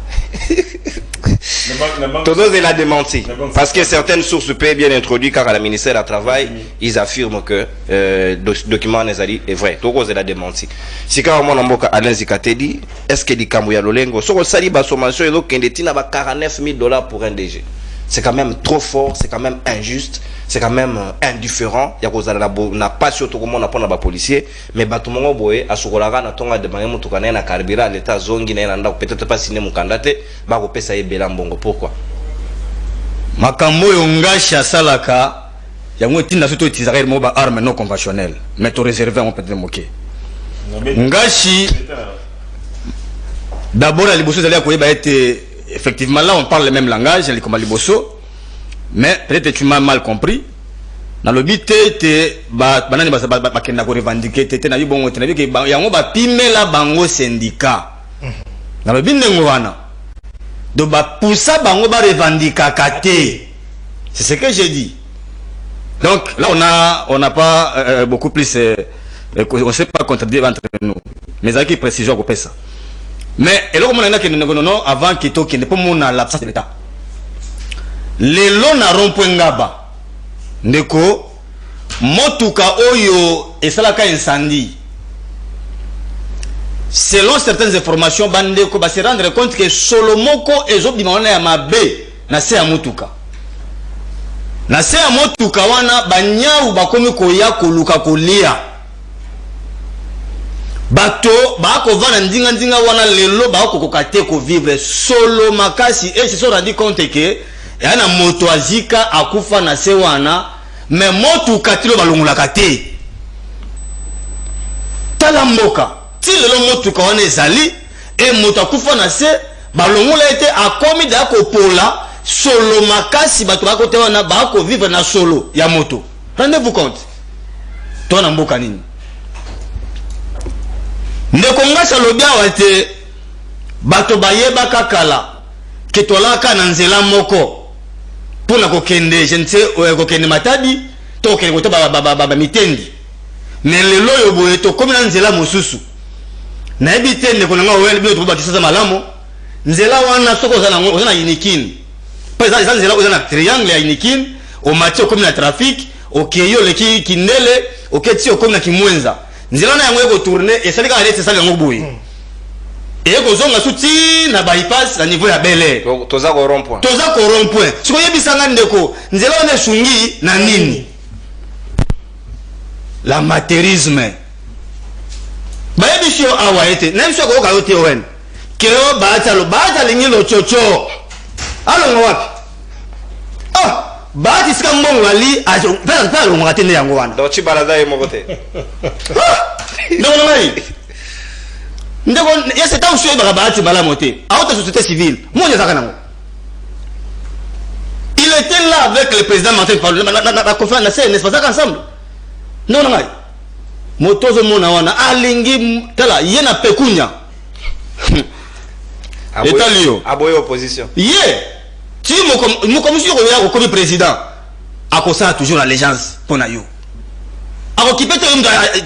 Todo il a démenti parce que certaines sources peuvent bien introduire car à la ministère du travail ils affirment que le document Nezali est vrai. Todo il a démenti. Si quand on mboka Alain Zikatedi, est-ce que di kambu ya lolengo so sali ba sommation elo kendetina ba $49 000 pour un DG. C'est quand même trop fort, c'est quand même injuste, c'est quand même indifférent. Il y a n'a pas surtout comment on apprend à policier, mais batumongo boye asukolara na tonga de manière mutukana na carburant l'état zongi na nda peut-être pas signer mon candidat, ba ko pesa yebela mbongo. Pourquoi? Makambo yongasha salaka yango tinda surtout utiliser mo ba arme non conventionnelle mais to réservé on peut te moquer ngashi d'abord la liboso d'aller koyeba était effectivement là on parle le même langage les comme liboso mais peut-être tu m'as mal compris dans le but te banani ba kenda ko revendiquer te na yibongo te na biki yango ba pimela bango syndicat dans le but ndengo wana do ba poussa bango ba revendiquer kate c'est ce que j'ai dit. Donc là on n'a pas beaucoup plus on ne sait pas contredire entre nous mais avec précision on peut ça mais et là comme on a que non avant qu'il toque ne pas mon l'absence de l'état les lots na rond-point ngaba ndeko motuka oyo esalaka incendie selon certaines informations bandeko ba se rendre compte que solomoko ezobimana ya mabe na se ya motuka na se ya motuka wana banyau bakomi koya koluka kolia bato bakovana ndinga wana lelo bakokoka te ko vivre solo makasi et se sont rendu compte que yana moto azika akufa na se wana mais motuka tilo balongolaka te tala mboka ti lelo motuka wana ezali et moto akufa na se balongola ete akomi da kopola solo makasi bato bakote wana bako vivre na solo ya moto. Rendez-vous compte to na mboka nini ndeko ngasa lobia wate bato bayeba kakala ketolaka na nzela moko pona kokende je ne sais kokende matadi to kokende koto ba mitendi mais lelo yo boye to komi na nzela mosusu na ebite ndeko nga wel bi to ba tisasa malamo nzela wana soko za na inikini par exemple nzela za na triangle ya inikini o matio komi na trafic okeyo leki kindele oketi okomi na kimwenza nzela na yango eko tourner et ça dit arrêter ça yango boye et ko zonga suti na bypass na niveau ya Bel-Air toza ko rond-point siko yebisanga ndeko nzela wana shungi na nini l'amateurisme bayebisho awa ete na biso ko kayote wen kero baata lingilo chocho alonga wapi baati sika mbongo wali ajo pesa longa tende yango wana do chi balada e mokote ndeko ngai ndeko yese ta usho ba baati bala moté auto société civile monye zaka nango il était là avec le président Martin Fayulu na conférence na CNS pas ça ensemble non ngai motozo mona wana alingi tala yena pekunya etalio aboyo opposition si mon commission ko comme président akosa toujours l'allégeance pona yo akokipe to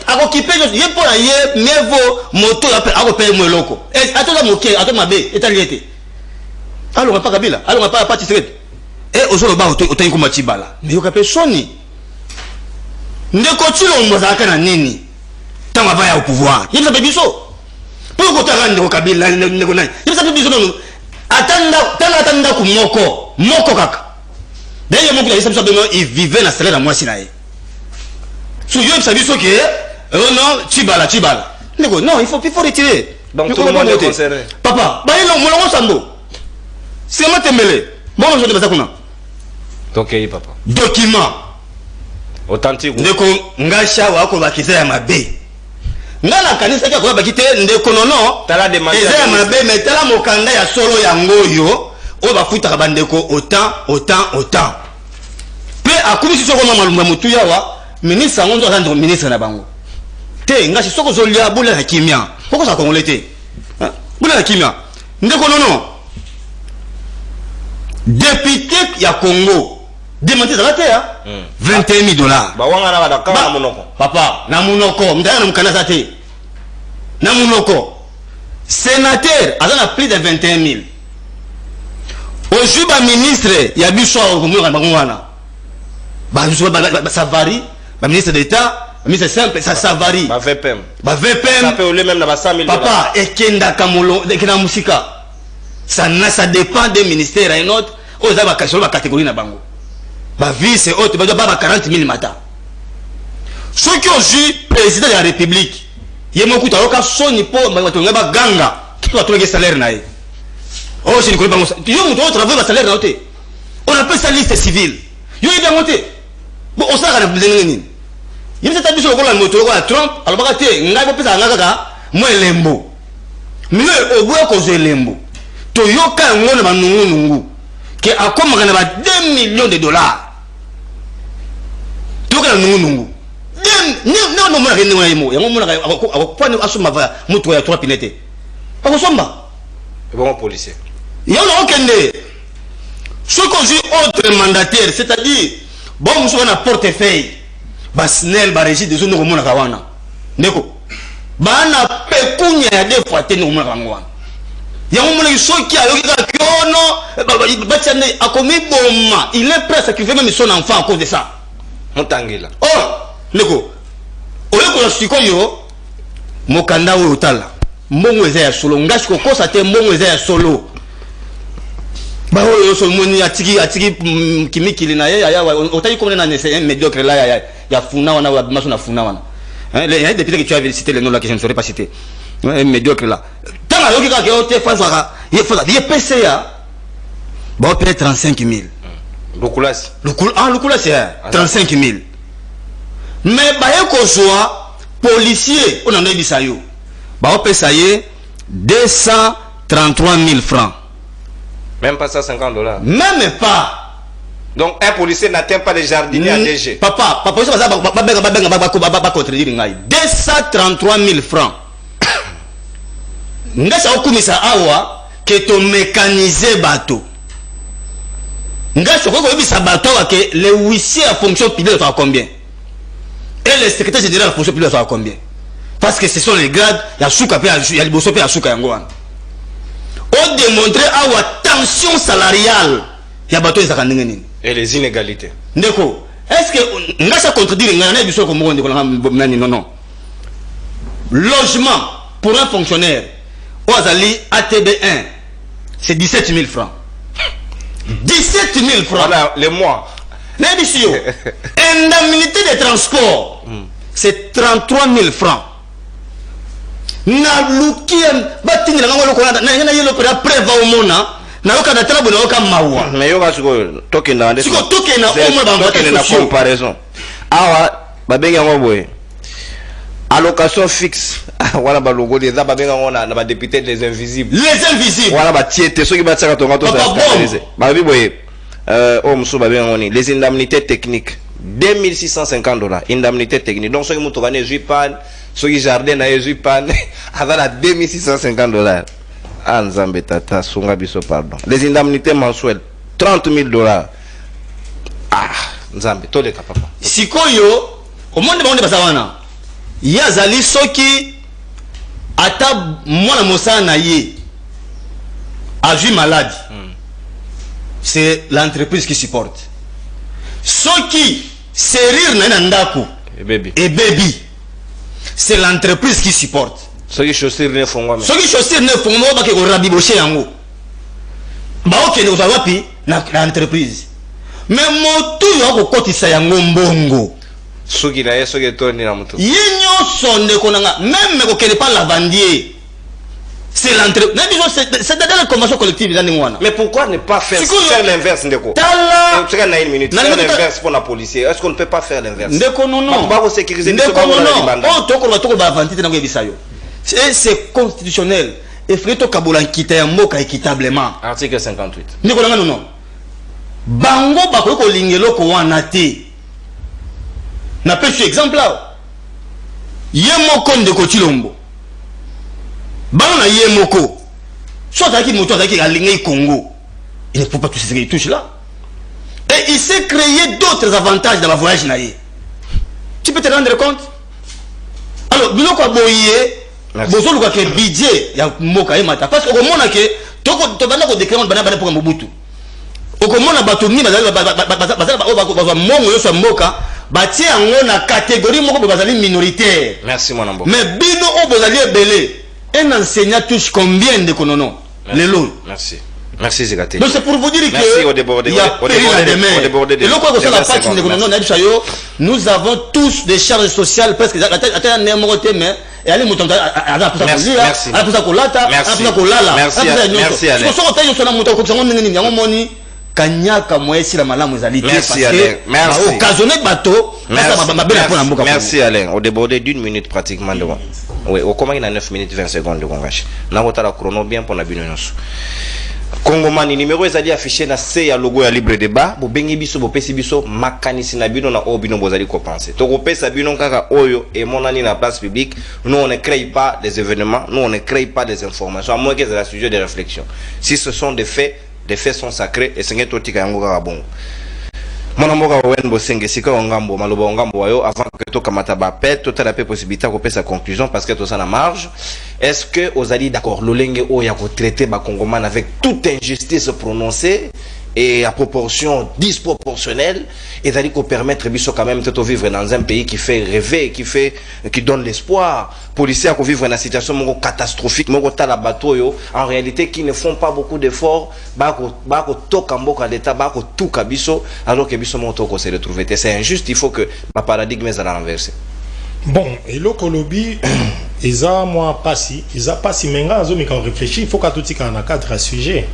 akokipe ye pona ye mevo moto akope mo loko atoza moke atomabe etaliete alors pas kabila alors pas titre et ozolo ba otanyi kuma chibala mais yo kape soni ndeko chilo mbozaka na nini tanga baya au pouvoir yebisa bebiso pour ko tarande ko kabila ndeko nani yebisa bebiso non atanda ku moko kaka d'ailleurs moko yebisa bebiso beno il vivait na salaire à moi sinae so yo yebisa bebiso que non chibala ndeko non il faut retirer donc tout le monde est concerné papa ba yelo molongo sambo c'est ma tembele bon je te bazakuna donc papa document authentique ndeko ngasha wako bakiza ya mabe ngala kanisa kia kwa bakite ndeko nono tala demande ya mabe metala mokanda ya solo ya ngoyo o bafuta bandeko autant pe akumisi soko mama lumba mutu yawa ministre ngondo atando ministre na bango te ngashi soko zolia bula na kimia poko sa kongole te bula na kimia ndeko nono député ya Congo demandé ça là $21,000 ba wanga na badaka na munoko papa na munoko mdaya na mkanasa te na munoko sénateur azana plus de 21,000 ojuba ministre ya biso ko ngwana ba savari ba ministre d'état ministre simple ça varie ba VPM ça peut aller même na ba $100,000 papa ekenda kamolo ekena musika ça dépend des ministères et autres aux aba kasolo ba catégorie na bango ba vice autre ba 40,000 mata ceux qui ont eu président de la république yemo kuta oka soni po ba to ngaba ganga to to salaire na ye oh c'est Nicolas bango yo muto travailler ba salaire na ote on appelle ça liste civile yo bien monté bon on sala na ndenge nini yimi tata biso lokola moto lokola Trump alobaka te ngai bo pesa ngaka mo elembo mino oboya ko zo elembo to yoka ngone manungu nungu ke akoma kana ba 2 millions de dollars to kana nungu nungu non mona ke ngona yimo yango mona akopani asuma va moto ya 3 pinete akosomba bon policier yalo okende ce qu'on dit autre mandataire c'est-à-dire bon monsieur na portefeuille basnel ba régie de zone ko mona kawana ndeko bana pekunya ya deux fois te no mona kangwana yango mona soki ayoki ka kiono batiane akomi bomma il est prêt à sacrifier même son enfant à cause de ça motangela oh ndeko oyeko na sikoyo mokanda oyo tala mbongo eza ya solo ngashi kokosa te mbongo eza ya solo ba oyo so moni atiki kimikili na ya otaki comme na un médiocre là ya funa wana wa maso na funa wana les depuis que tu avais cité le nom là que je ne saurais pas citer un médiocre là tanga yoki ka ke te fazaka ye PCA ba payer 35 000 Lukulasi Lukulasi 35 000 mais ba yeko joa policier on en a dit ça yo ba pesa ye 233 000 francs. Même pas ça, $50. Même pas. Donc un policier n'atteint pas les jardiniers à DG. Papa, ça va contredire. 233 000 francs. Nga sa okumisa awa que to mécaniser bateau. Nga sa okumisa bateau que le huissier à fonction pilote à combien? Et le secrétaire général à fonction pilote à combien? Parce que ce sont les grades, il y a souka, il y a liboso, il y a souka yangoan. On démontrer awa tension salariale. Il y a bateau et les inégalités. Ndeko, est-ce que nga sa contredire ngana biso ko mo ndeko non. Logement pour un fonctionnaire Oazali ATB1 c'est 17 000 francs. 17 000 francs. Voilà, les mois. N'ébissio. Indemnité de transport c'est 33 000 francs. Na lukiem batingi nga ngolo ko na yelo pera preva o mona na yoka na trabo na yoka mawa. Mais yoka siko toke na ndeko. Siko toke na o mo ba toke na comparaison. Awa babenga ngoboye. Allocation fixe. Voilà ba logo des babenga ngona na ba député des invisibles. Les invisibles. Voilà ba tiete soki ba tsaka tonga to ça. Ba biboye oh muso babenga ngoni les indemnités techniques $2650 indemnité technique. Donc soki muto bane juipan soki jardin na juipan avant 2650 ah nzambe tata sunga biso pardon. Les indemnités mensuelles $30,000 ah nzambe toleka papa sikoyo omonde bonde basawana yazali soki ata mwana mosana na ye a vu malade c'est l'entreprise qui supporte soki serir na ndako et baby c'est l'entreprise qui supporte. Soki chaussure ne fongwa mais soki chaussure ne fongwa ba ke ko rabiboche yango ba okende uzawapi na entreprise mais motu yo ko kotisa yango mbongo soki na yeso ke toni na mutu yinyo sonde konanga même ko kele pas lavandier c'est l'entreprise c'est dans la convention collective dans ngwana. Mais pourquoi ne pas faire l'inverse ndeko tala tu gagnes une minute faire l'inverse pour la police est-ce qu'on ne peut pas faire l'inverse ndeko non ba ko sécuriser ndeko non oh toko ba vantité na ko bisayo c'est constitutionnel et frito kabola nkita ya mboka équitablement article 58 ndeko nanga non bango ba ko lingelo ko wana te na pesi exemple là yemoko ndeko Chilombo bana yemoko soit qui moto qui a lingé Congo il ne faut pas tout ce qui touche là et il s'est créé d'autres avantages dans la voyage naïe. Tu peux te rendre compte alors biloko boyé bozo luka ke budget ya mboka emata parce que komona ke to bana ko déclarer bana pour Mobutu okomona bato ni bazali bazali mongo yo sa mboka batie yango na catégorie moko bazali minoritaire. Merci mon ambo mais bino o bazali ebele un enseignant touche combien de konono les lots. Merci Zigate. Donc c'est pour vous dire que il y a et le quoi que ça la partie de konono na bisayo nous avons tous des charges sociales presque attends numéro mais et allez mutonda ala pour ça ala pour ça kolata ala pour ça kolala merci parce que so ko tayo so na muto ko sango nini yango moni kanyaka moyesi la malamu ezali merci Alain, merci occasionner bateau merci Alain, au débordé d'une minute pratiquement de oui, au comment il a 9 minutes 20 secondes de congache na la chrono bien pour na bino nyonso Kongomani numéro ezali affiché na C ya logo ya libre débat bo bengi biso bo pesi biso makanisi na bino na obino bozali ko penser to ko pesa bino kaka oyo et monani na place publique. Nous on ne crée pas des événements, nous on ne crée pas des informations à moins que c'est un sujet de réflexion. Si ce sont des faits sont sacrés et c'est totika yango kaka bongo. Mwana mboka wen bosenge sika ongambo maloba ongambo wayo avant que to kamata ba pet to la possibilité ko pesa conclusion parce que to ça na marge. Est-ce que vous allez d'accord lolenge o ya ko traiter ba Congomani avec toute injustice prononcée et à proportion disproportionnelle et d'aller qu'on permettre biso quand même de vivre dans un pays qui fait rêver, qui donne l'espoir. Policiers qui vivent dans une situation catastrophique, en réalité qui ne font pas beaucoup d'efforts, alors que biso monto se retrouver. C'est injuste, il faut que le paradigme soit renversé. Bon, et le Colobi, ils ont moi passé, ils ont passé maintenant, ils ont réfléchi, il faut qu'à tout y un cadre à sujet.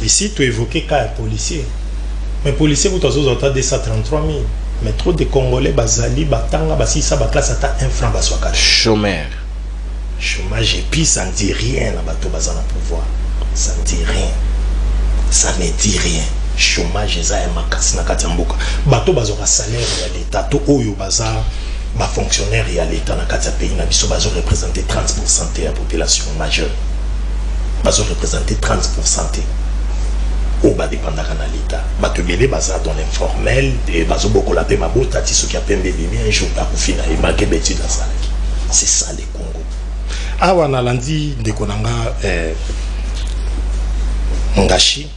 Ici, tu évoquais cas policiers. Mais policiers, vous avez 233 000. Mais trop de Congolais, Bazali, Batanga, Basissa, Baklas, à 1 franc, Baswaka. Chômeur. Chômage, et puis ça ne dit rien, la bateau Bazana pouvoir. Ça ne dit rien. Ça ne dit rien. Chômage, ça est makas, Nakatamboka. Bateau Bazora salaire, il y a l'État. Tout Oyo Bazar, ba fonctionnaire, il y a l'État. Nakatia pays, Nabiso Bazo représenter 30% de la population majeure. Bazo représenter 30%. Au bas dépendant de l'État. Batebele baza dans l'informel et bazo boko la pe mabota ti so ki apembe bimi un jour ba kufina et marqué betu dans ça. C'est ça le Congo. Awa na landi de konanga ngashi.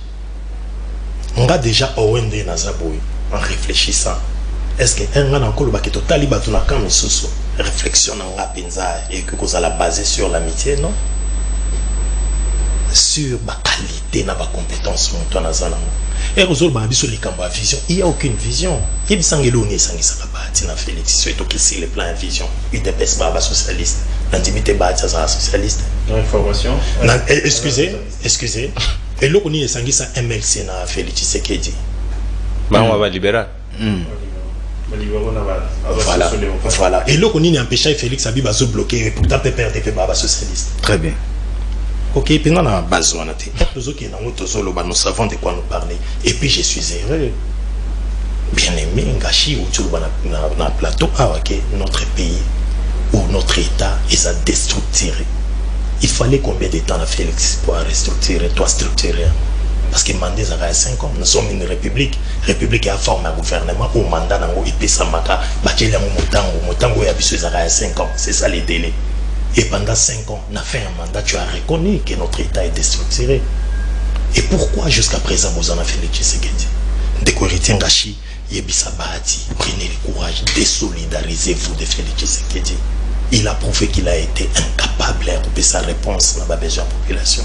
On a déjà owende na zaboy en réfléchissant. Est-ce que un gars encore ba ke totali batu na kam soso réflexion na penza et que cause la basée sur l'amitié non? Sur ma qualité, ma compétence, mon temps nazana. Et aux ba biso likambo a vision, il y a aucune vision. Il bisangelo ni sangisa ba tina Félix, c'est qui c'est le plan vision. Il dépêche ba socialiste. L'intimité ba ça socialiste. Information. Excusez. Et là on y sangisa MLC na Félix Tshisekedi. Ba on va libéral. Voilà. Et là on y empêcher Félix Abi ba zo bloquer pour taper PRDP ba socialiste. Très bien. Ok, puis nous avons besoin de nous savons de quoi nous parler. Et puis je suis heureux. Bien aimé, Ngashi, ou tu dans le plateau, notre pays ou notre État est déstructuré. Il fallait combien de temps à Félix pour restructurer, toi structurer? Parce que Mandé a 5 ans. Nous sommes une république. République qui a formé un gouvernement où mandat n'a pas Samaka, Bakela Motango et Abissu a 5 ans. C'est ça les délais. Et pendant 5 ans, on a fait un mandat, tu as reconnu que notre État est déstructuré. Et pourquoi jusqu'à présent vous en avez fait les Tshisekedi? Décorité Ngashi, Yebisa Bahati, prenez le courage, désolidarisez-vous de Félix Tshisekedi. Il a prouvé qu'il a été incapable de couper sa réponse dans la population.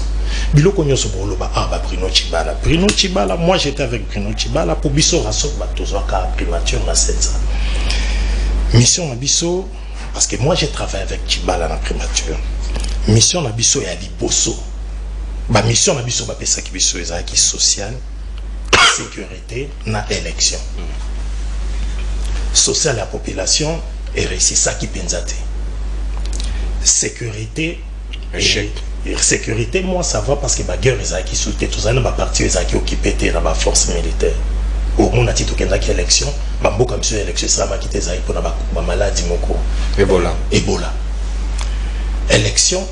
Biloko nyoso boloba Bruno Tshibala. Bruno Tshibala, moi j'étais avec Bruno Tshibala pour Bisso Rasso Batozwaka primature na 7 ans. Mission à Bisso. Parce que moi j'ai travaillé avec Tshibala dans la primature. Mission Nabiso et Aliboso. Ma mission Nabiso va pesa kibiso ezaki social, sécurité, na élection. Social la population et réussi ça qui penzate. Sécurité échec. Sécurité moi ça va parce que ma guerre ezaki souté tout ça na ba parti ezaki occupé dans ma force militaire. Au monde a titre qui élection, bambo comme sur élection ça m'a quitté ça pour na maladie moko Ebola. Élection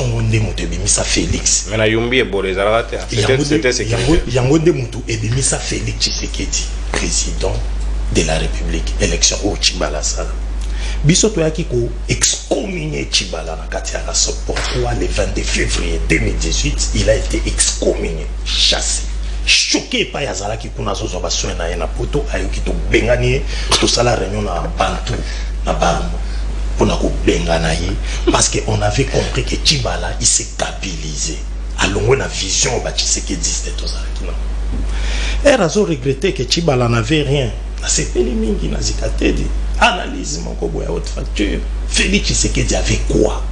monde mutu bimisa Félix. Mais na yombi Ebola ezalaka te. C'était sécurité. Yangonde mutu et bimisa Félix Tshisekedi, président de la République. Élection au Tshibala sala. Biso to yaki ko excommunier Tshibala na kati ya raso. Pourquoi le 22 février 2018, il a été excommunié, chassé. Choqué par Yazala qui kuna zozo baswe na yena poto ayoki to bengani to sala réunion na Bantu na Barumbu pour na ko bengana yi parce que on avait compris que Tshibala il s'est stabilisé alongo na vision ba Tshisekedi c'était to sala kina et razo regretter que Tshibala n'avait rien na sepeli mingi na zikatedi analyse moko boya haute facture Félix Tshisekedi avait quoi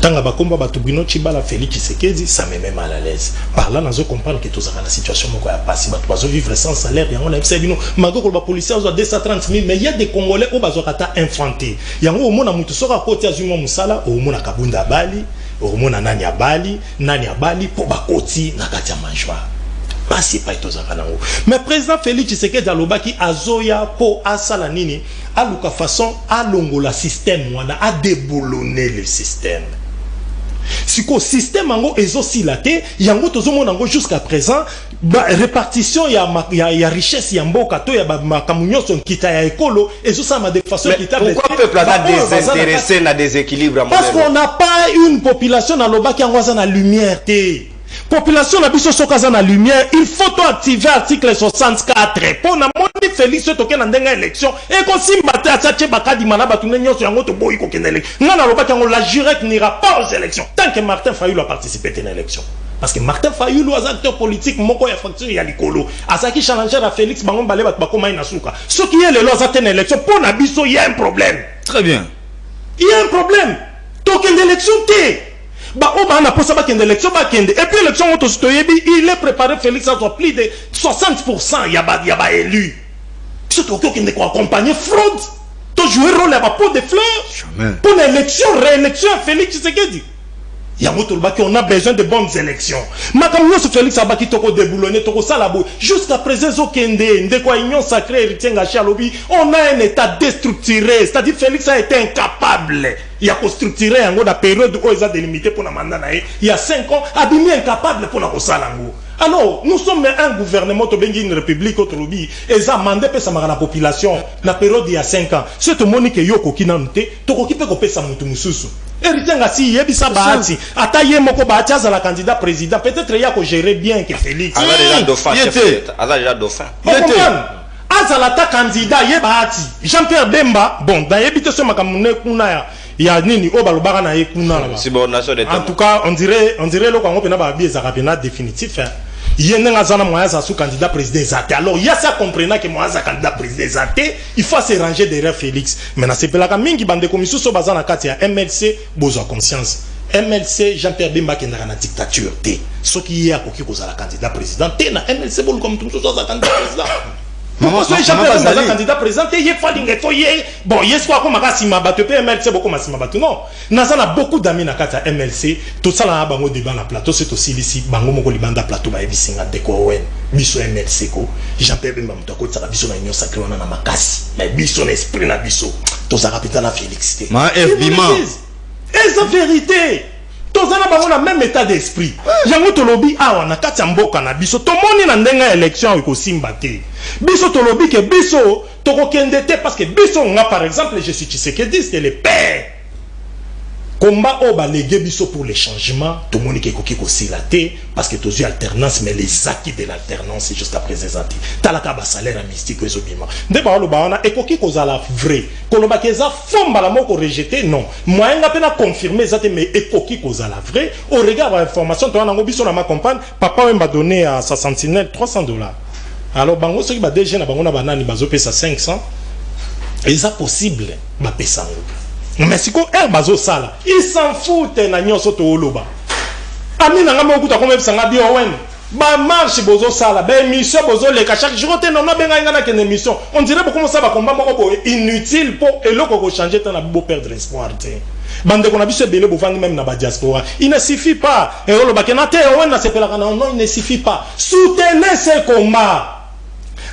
Tanga bakomba batubino chibala Félix Tshisekedi, ça me met mal à l'aise. Par là, nous comprendre que tous la situation moko ya passé, bato vivre sans salaire, yango na ebisa bino, magoko ba policier ozo 230 000, mais il y a des Congolais au bazo kata infanté. Yango omona mutu soka koti azuma musala, omona kabunda bali, omona nani abali po bakoti na kati ya manjwa. Pasi pa itozaka nango. Mais président Félix Tshisekedi alobaki azoya po asala nini, aluka façon alongola système wana, a déboulonner le système. Si le système ango ezosilate, yango tozomona nango jusqu'à présent, répartition ya richesse ya mboka to ya makamunyo son kita ya ekolo ezosama de façon équitable. Pourquoi peuple a désintéressé na déséquilibre? Parce qu'on n'a pas une population na lobaki yango za na lumière te. Population na biso sokaza na lumière, il faut activer l'article 64 pour na moni Félix toke na ndenga élection et qu'on simbate à tchatche bakadi manaba tout nyo sur yango to boy ko kenele. Ngana lobaki yango la jurette n'ira pas aux élections tant que Martin Fayulu a participé à l'élection. Parce que Martin Fayulu est acteur politique moko ya faction ya likolo. Azaki challenger à Félix bango balé bat bakoma ina suka. Ce qui est le lois atteindre élection pour na biso il y a un problème. Très bien. Il y a un problème. Token d'élection té. Bah, on a posé l'élection, et puis l'élection, il est préparé, Félix, à soit plus de 60%, il y a élu. Surtout qu'il ne accompagner fraude. Tu joues le rôle à peau de fleurs. Pour l'élection, réélection, Félix Tshisekedi. Il y a on a besoin de bonnes élections. Mais comme nous, Félix Abaki toko déboulonné, toko salabo, jusqu'à présent, union sacrée, héritier gâché à lobby, on a un état déstructuré. C'est-à-dire Félix a été incapable. Il a structuré la période où il a délimité pour la mandat. Il y a 5 ans, abîmé incapable pour la salango. Alors, nous sommes un gouvernement, une république, autre lobby, et ça a mandé la population, la période il y a 5 ans. C'est tout le monde qui est yoko qui n'a noté, tout le monde qui est mususu. Héritier Ngassi, Yebisa Bahati, Ataye Moko Bahati, la candidat président, peut-être qu'il y a gérer bien que Félix. Alors déjà dauphin, alors déjà dauphin. Azalata candidat Yebahati, Jean-Pierre Bemba, bon, dans Yebite ce makamune kuna ya nini obalobara na ekuna là. En tout cas, on dirait le Congo pena ba bi ezakapena définitif. Yenga zana moya za sous candidat président Zate. Alors il y a ça comprenant que moya za candidat président Zate, il faut se ranger derrière Félix. Maintenant c'est pelaka mingi bande komisio so bazana kati ya MLC bozo conscience. MLC Jean-Pierre Bemba qui est dans la dictature T. Ce qui est à koki ko za la candidat président T na MLC bol comme tout ça za candidat président. Maman, Jean-Pierre candidat président, bon, il y a ce qu'on m'a dit, MLC, beaucoup de non. Nous avons beaucoup d'amis dans le MLC, tout ça, là, on a débat dans plateau, c'est aussi ici, bango moko libanda plateau, ba ebi de ko biso MLC ko, Jean-Pierre Bemba mutako tsaka biso na union sacrée on a makasi, mais biso l'esprit na biso, to za capitaine na Félix. Ma FBima. Et c'est vérité. Tous on a le même état d'esprit. Yango tolobi awa na kati ya mboka na biso tomoni na ndenga élection iko simba te. Biso tolobi ke biso tokokende te parce que biso nga par exemple je suis Tshisekedi c'est le père. Combat au balégué biso pour les changements, tout le monde qui estosilaté parce que tous alternance mais les acquis de l'alternance c'est jusqu'à présent anti. Talaka ba salaire mystique aux obima. Débat le baona et koki kozala vrai. Koloba keza fomba la moko rejeté non. Moi nga pena confirmer ça mais et koki kozala vrai au regard de l'information to na biso na ma compagne papa m'a donné à sa sentinelle $300. Alors bango ceux qui ba déjà na bango na banani bazo pesa 500. Et ça possible ba pesa ngo. Mais si ko bazo sala, il s'en fout na nyoso to oloba. Ami na ngamo kuta comme bisanga bi owen. Ba marche bozo sala, ba émission bozo le chaque jour te non benga ngana ken émission. On dirait beaucoup ça ba combat moko inutile pour eloko ko changer tant na bo perdre espoir te. Bande qu'on a biso belé bo vangi même na ba diaspora. Il ne suffit pas. Et oloba kenate owen na sepela kana non il ne suffit pas. Soutenez ce combat.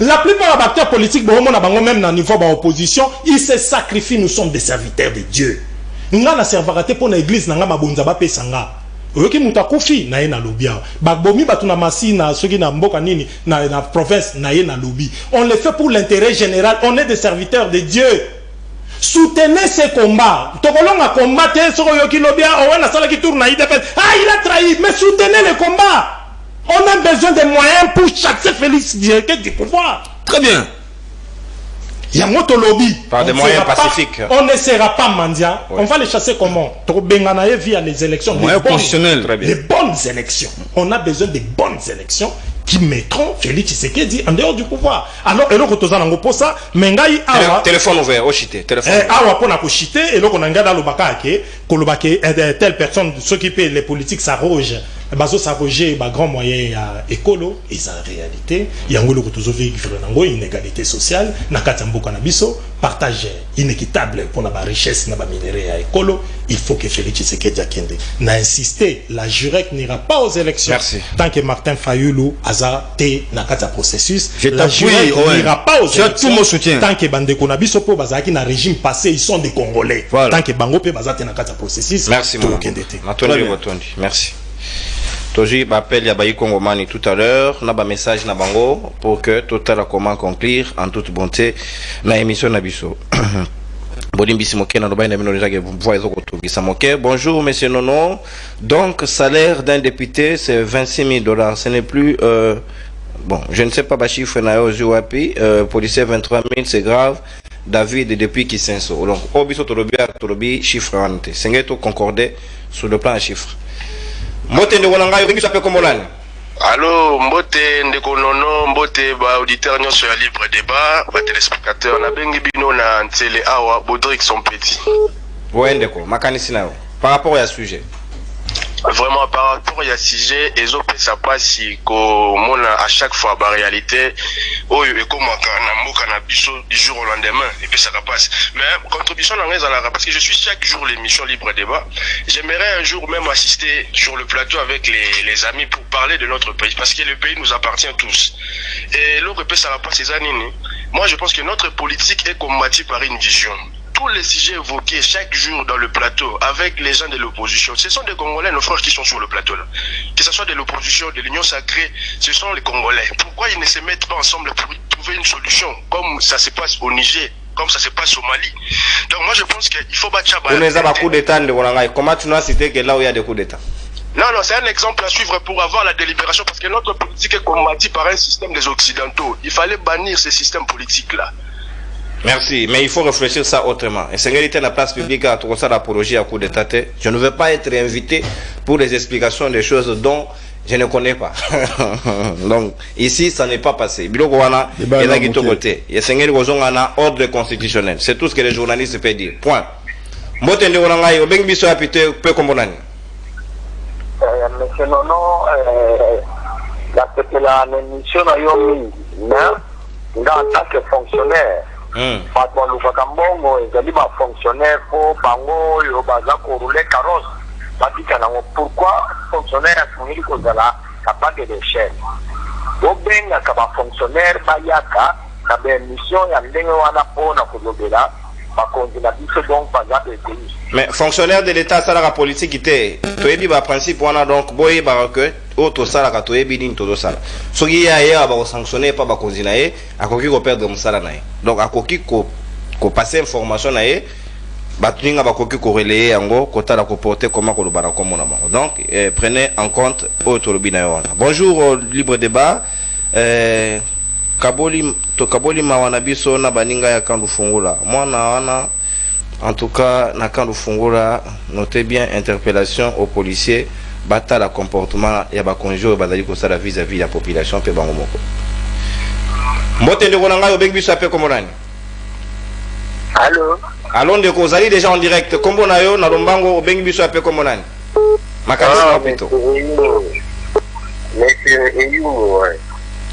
La plupart des acteurs politiques, même à niveau de l'opposition, ils se sacrifient, nous sommes des serviteurs de Dieu. Nous avons servi pour l'église, nous avons fait ça. Oyoki mutakufi na ye na lobia. Bagbomi batuna masi na soki na mboka nini na province na ye na lobby. On le fait pour l'intérêt général, on est des serviteurs de Dieu. Soutenez ces combats. Tokolonga combattre sur Oyoki lobia, on a sala qui tourne na IDF. Ah, il a trahi, mais soutenez les combats. On a besoin de moyens pour chasser Félix direct du pouvoir. Très bien. Il y a moto lobby. Par des moyens pacifiques. On ne sera pas mendiant. Oui. On va les chasser comment? Via les élections. Moyens constitutionnels. Les bonnes élections. On a besoin de bonnes élections qui mettront Félix Tshisekedi en dehors du pouvoir. Alors, et là, quand on a pour ça, mais ngai awa téléphone ouvert, au chité, téléphone. Awa pour na chité et là qu'on a ngada lobaka ke kolobake telle personne s'occuper les politiques s'arroge. Bazo s'arroger ba grand moyen à écolo et en réalité, il y a ngolo ko vivre nango inégalité sociale na kati mboka na biso, partage inéquitable pour na ba richesse na ba minerais à écolo, il faut que Félix Tshisekedi akende. Na insister, la Jurek n'ira pas aux élections. Merci. Tant que Martin Fayulu aza te na kati processus, la Jurek n'ira pas aux élections. Tout mon soutien. Tant que bande ko na biso po bazaki na régime passé, ils sont des Congolais. Voilà. Tant que bango pe bazate na kati processus. Merci mon. Merci. Toji m'appelle Yabayi Kongomani tout à l'heure, na ba message na bango pour que total comment conclure en toute bonté na émission Nabiso. Bonjour monsieur Nono. Donc salaire d'un député c'est 26 000 $. Ce n'est plus bon, je ne sais pas le chiffre na Ozuapi, policier 23 000 c'est grave. David depuis Kisenso. Donc obiso tolobi chiffre ante. Sengeto concordé sur le plan chiffre. Mbote ndeko nanga yokingi sape komolani. Allô, mbote ndeko nono, mbote ba auditeur nyonso ya libre débat, ba téléspectateur na bengi bino na ntele awa Baudric son petit. Ouais ndeko, makanisi nayo. Par rapport à sujet. Vraiment par rapport à sujet ezope ça passe ko mona à chaque fois ba réalité oyo ekomaka na mboka na biso du jour au lendemain et puis ça passe. Mais contribution na ngezala parce que je suis chaque jour l'émission libre débat. J'aimerais un jour même assister sur le plateau avec les amis pour parler de notre pays parce que le pays nous appartient tous. Et l'autre peut ça passe ces années. Moi je pense que notre politique est combattue par une vision. Tous les sujets évoqués chaque jour dans le plateau avec les gens de l'opposition, ce sont des Congolais, nos frères qui sont sur le plateau là. Que ce soit de l'opposition, de l'Union sacrée, ce sont les Congolais. Pourquoi ils ne se mettent pas ensemble pour trouver une solution comme ça se passe au Niger, comme ça se passe au Mali? Donc moi je pense qu'il faut battre Chaba. On a beaucoup d'état de Wanangai. Comment tu n'as cité que là où il y a des coups d'état? Non, c'est un exemple à suivre pour avoir la délibération parce que notre politique est combattue par un système des Occidentaux. Il fallait bannir ce système politique là. Merci, mais il faut réfléchir ça autrement. Et c'est dans la place publique à tout ça l'apologie à coup de tâté. Je ne veux pas être invité pour des explications des choses dont je ne connais pas. Donc ici ça n'est pas passé. Biloko wana ela gito côté. Et sengeli kozongana ordre constitutionnel. C'est tout ce que les journalistes peuvent dire. Point. Mbote ndi wana yo bengi biso apité peu kombonani. Monsieur Nono la petela l'émission na yo mingi. Mais en tant que fonctionnaire Fatwa Lubaka Mbongo ezali ba fonctionnaire po bango yo baza ko rouler carrosse batika nango. Pourquoi fonctionnaire afungi kozala capable de chaîne obenga ka ba fonctionnaire bayaka ka ba mission ya ndenge wana pona kolobela bakonzi na biso donc baza de pays. Mais fonctionnaire de l'état ça la politique était toyebi ba principe wana donc boye ba que auto sala ka toyebi din todo sala soki ya ya ba sanctionner pas ba konzi na ye akoki ko perdre musala na ye donc akoki ko passer information na ye batuinga bakoki ko relayer yango kota la ko porter comment ko lobana ko mona donc prenez en compte auto lobina yo. Bonjour libre débat kaboli mawana biso na baninga ya kandu fungula mwana wana. En tout cas, Nakan Fungura, notez bien interpellation aux policiers, bataille à comportement, il y a des conjoints vis-à-vis de la population. Allô? Allô, de Kozali déjà en direct. Comment on a eu na Lombango au Bengibiso appelé comme on a? Makasi plutôt. Monsieur Eyou, ouais.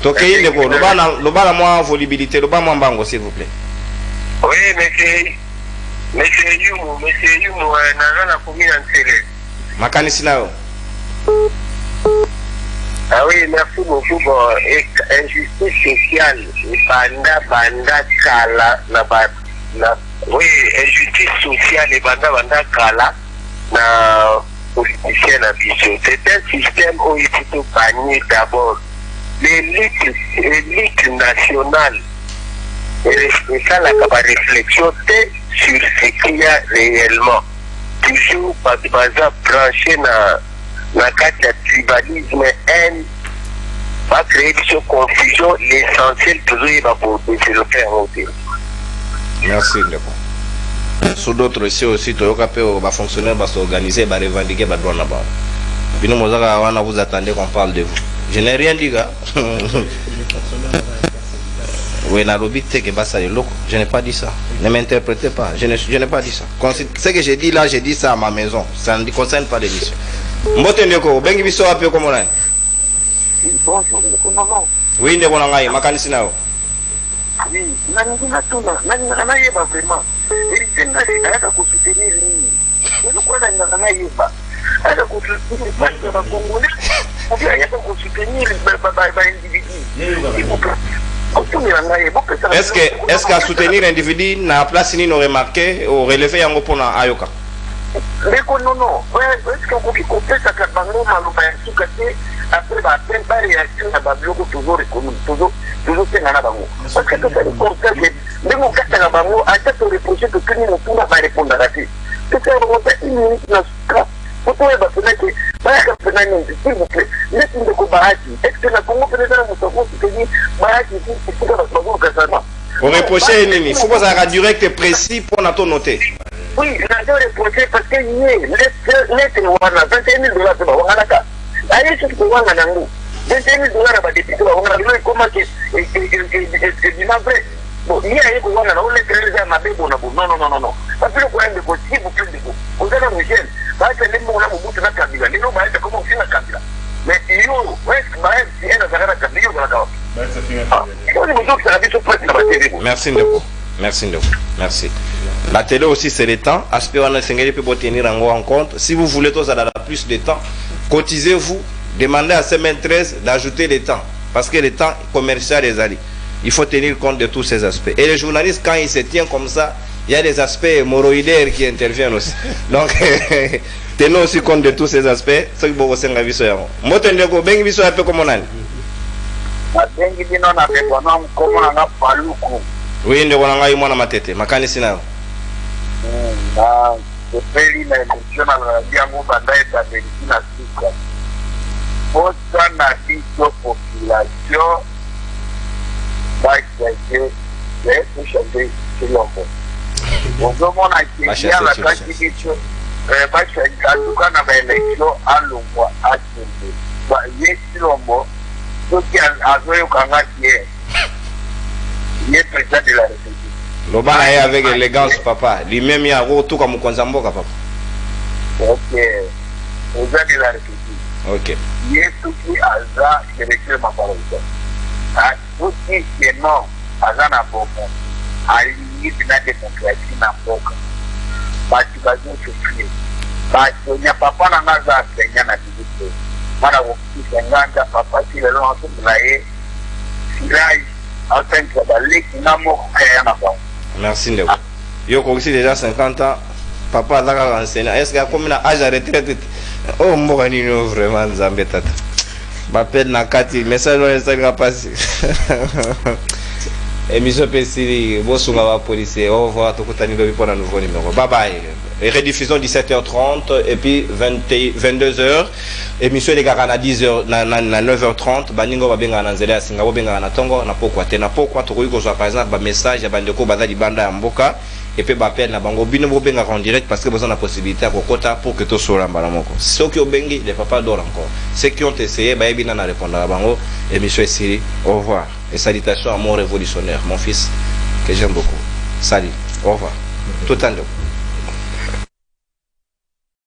Tokei de Go, le bas moins volubilité, le bas moins bango s'il vous plaît. Oui, Monsieur Yumu, n'a combien en télé. Makanisina. Ah oui, merci beaucoup. Bon, injustice sociale, banda kala, oui, injustice sociale et banda kala, na politicien na biso. C'est un système où il faut banir d'abord l'élite nationale. Et ça, la réflexion sur ce qu'il y a réellement. Toujours pas branché dans le cadre du tribalisme, haine, pas créer de confusion, l'essentiel pour développer un hôtel. Merci, d'accord. Sur d'autres ici aussi, tu as fonctionnaire, va s'organiser, va revendiquer, va droit là-bas. Puis nous, vous attendez qu'on parle de vous. Je n'ai rien dit, gars. Oui, la lobby, c'est que ça les locaux. Je n'ai pas dit ça. Ne m'interprétez pas. Je n'ai pas dit ça. Ce que j'ai dit là, j'ai dit ça à ma maison. Ça ne concerne pas l'émission. Mbotendeko, bengi biso ape comme on. Bonjour, maman. Oui, ndeko nangai, makanisi nao. Oui, nani yeba vraiment. Il tient à soutenir lui. Je crois que nani yeba. Aya soutenir pas les Congolais. Ou bien aya soutenir les individus. Est-ce qu'à soutenir l'individu na place ni no remarqué ou relever yango pona ayoka? Non. Est-ce qu'on peut couper ça quand bango maluba sukate après ba peine ba réaction na ba bloco toujours c'est na bango. Parce que ça le constat que même au cas na bango a été reproché que ni no pas ba répondre à ça. C'est une minute na suka. Pour toi ba que ba ka pena ni s'il vous plaît. Laissez-nous ko bahati. Est-ce que na Congo peut être nous savons que ni bahati c'est ça bango ka ça. Pour reprocher nini, faut pas ça direct et précis pour na to noter. Oui, je vais reprocher parce que l'être wana 21 000 dollars c'est pas wana. Aïe c'est pour wana nangu. 21 000 dollars ba député wana le comment que et vrai. Bon, il y a ko wana on est très à ma bebo na bon. Non. Parce que le problème de possible vous plus de vous. Vous allez me gêner. Ba c'est même on a beaucoup na Kabila. Ni no ba c'est comment c'est na Kabila. Mais yo, est-ce que ba c'est un affaire na Kabila yo na Kabila. Merci Ndeko. Merci. La télé aussi c'est le temps. Aspect on a sengeli peut tenir en compte. Si vous voulez tous avoir plus de temps, cotisez-vous. Demandez à semaine 13 d'ajouter le temps. Parce que le temps commercial est allé. Il faut tenir compte de tous ces aspects. Et les journalistes, quand ils se tiennent comme ça, il y a des aspects hémorroïdaires qui interviennent aussi. Donc, tenons aussi compte de tous ces aspects. Ce que vous avez vu. Moi, je vais un peu comme on a. Oui, ndio wanangai mwana matete makanisi nayo na peli na emotion na yango bandaye ta medicine suka posta na hizo population baje c'est changer kilombo bonjour na kia la kakicho baje atuka na election alongwa atsende ba yesilombo toki azoyo kangakie. Il est président de la République. L'Obana est avec élégance, papa. Lui-même, il y a un retour comme Konzamboka, papa. Ok. Président de la République. Ok. Il est tout qui a ça, je réclame ma parole. Tout qui est non, à ça n'a pas bon. À l'unité de la démocratie n'a pas bon. Parce que vas-y souffrir. Parce qu'il n'y a pas de naza, il y a un activité. Voilà, vous qui s'engagez, papa, si le long de la haie, si là, merci Ndeko. Yo aussi déjà 50 ans. Papa là enseignant. Est-ce qu'il y a comme un âge à retraite? Oh moi non vraiment Zambetata. M'appelle Nakati. Message on Instagram passé. Émission Pesiri, Bosunga va policier. Au revoir tout le temps pour un nouveau numéro. Bye bye. Et rediffusion 17h30 et puis 22h. Émission les gars à 10h na 9h30. Baningo va benga na nzela Singapore benga na Tongo na pokwa te na pokwa to ko zo par exemple ba message ya bandeko bazali banda ya mboka et puis ba appel na bango bino bo benga en direct parce que besoin la possibilité à kokota pour que to sola mbala moko. Ceux qui ont bengi les papa d'or encore. Ceux qui ont essayé ba ebina na répondre à bango. Émission ici. Au revoir et salutations à mon révolutionnaire mon fils que j'aime beaucoup. Salut. Au revoir. Tout à l'heure.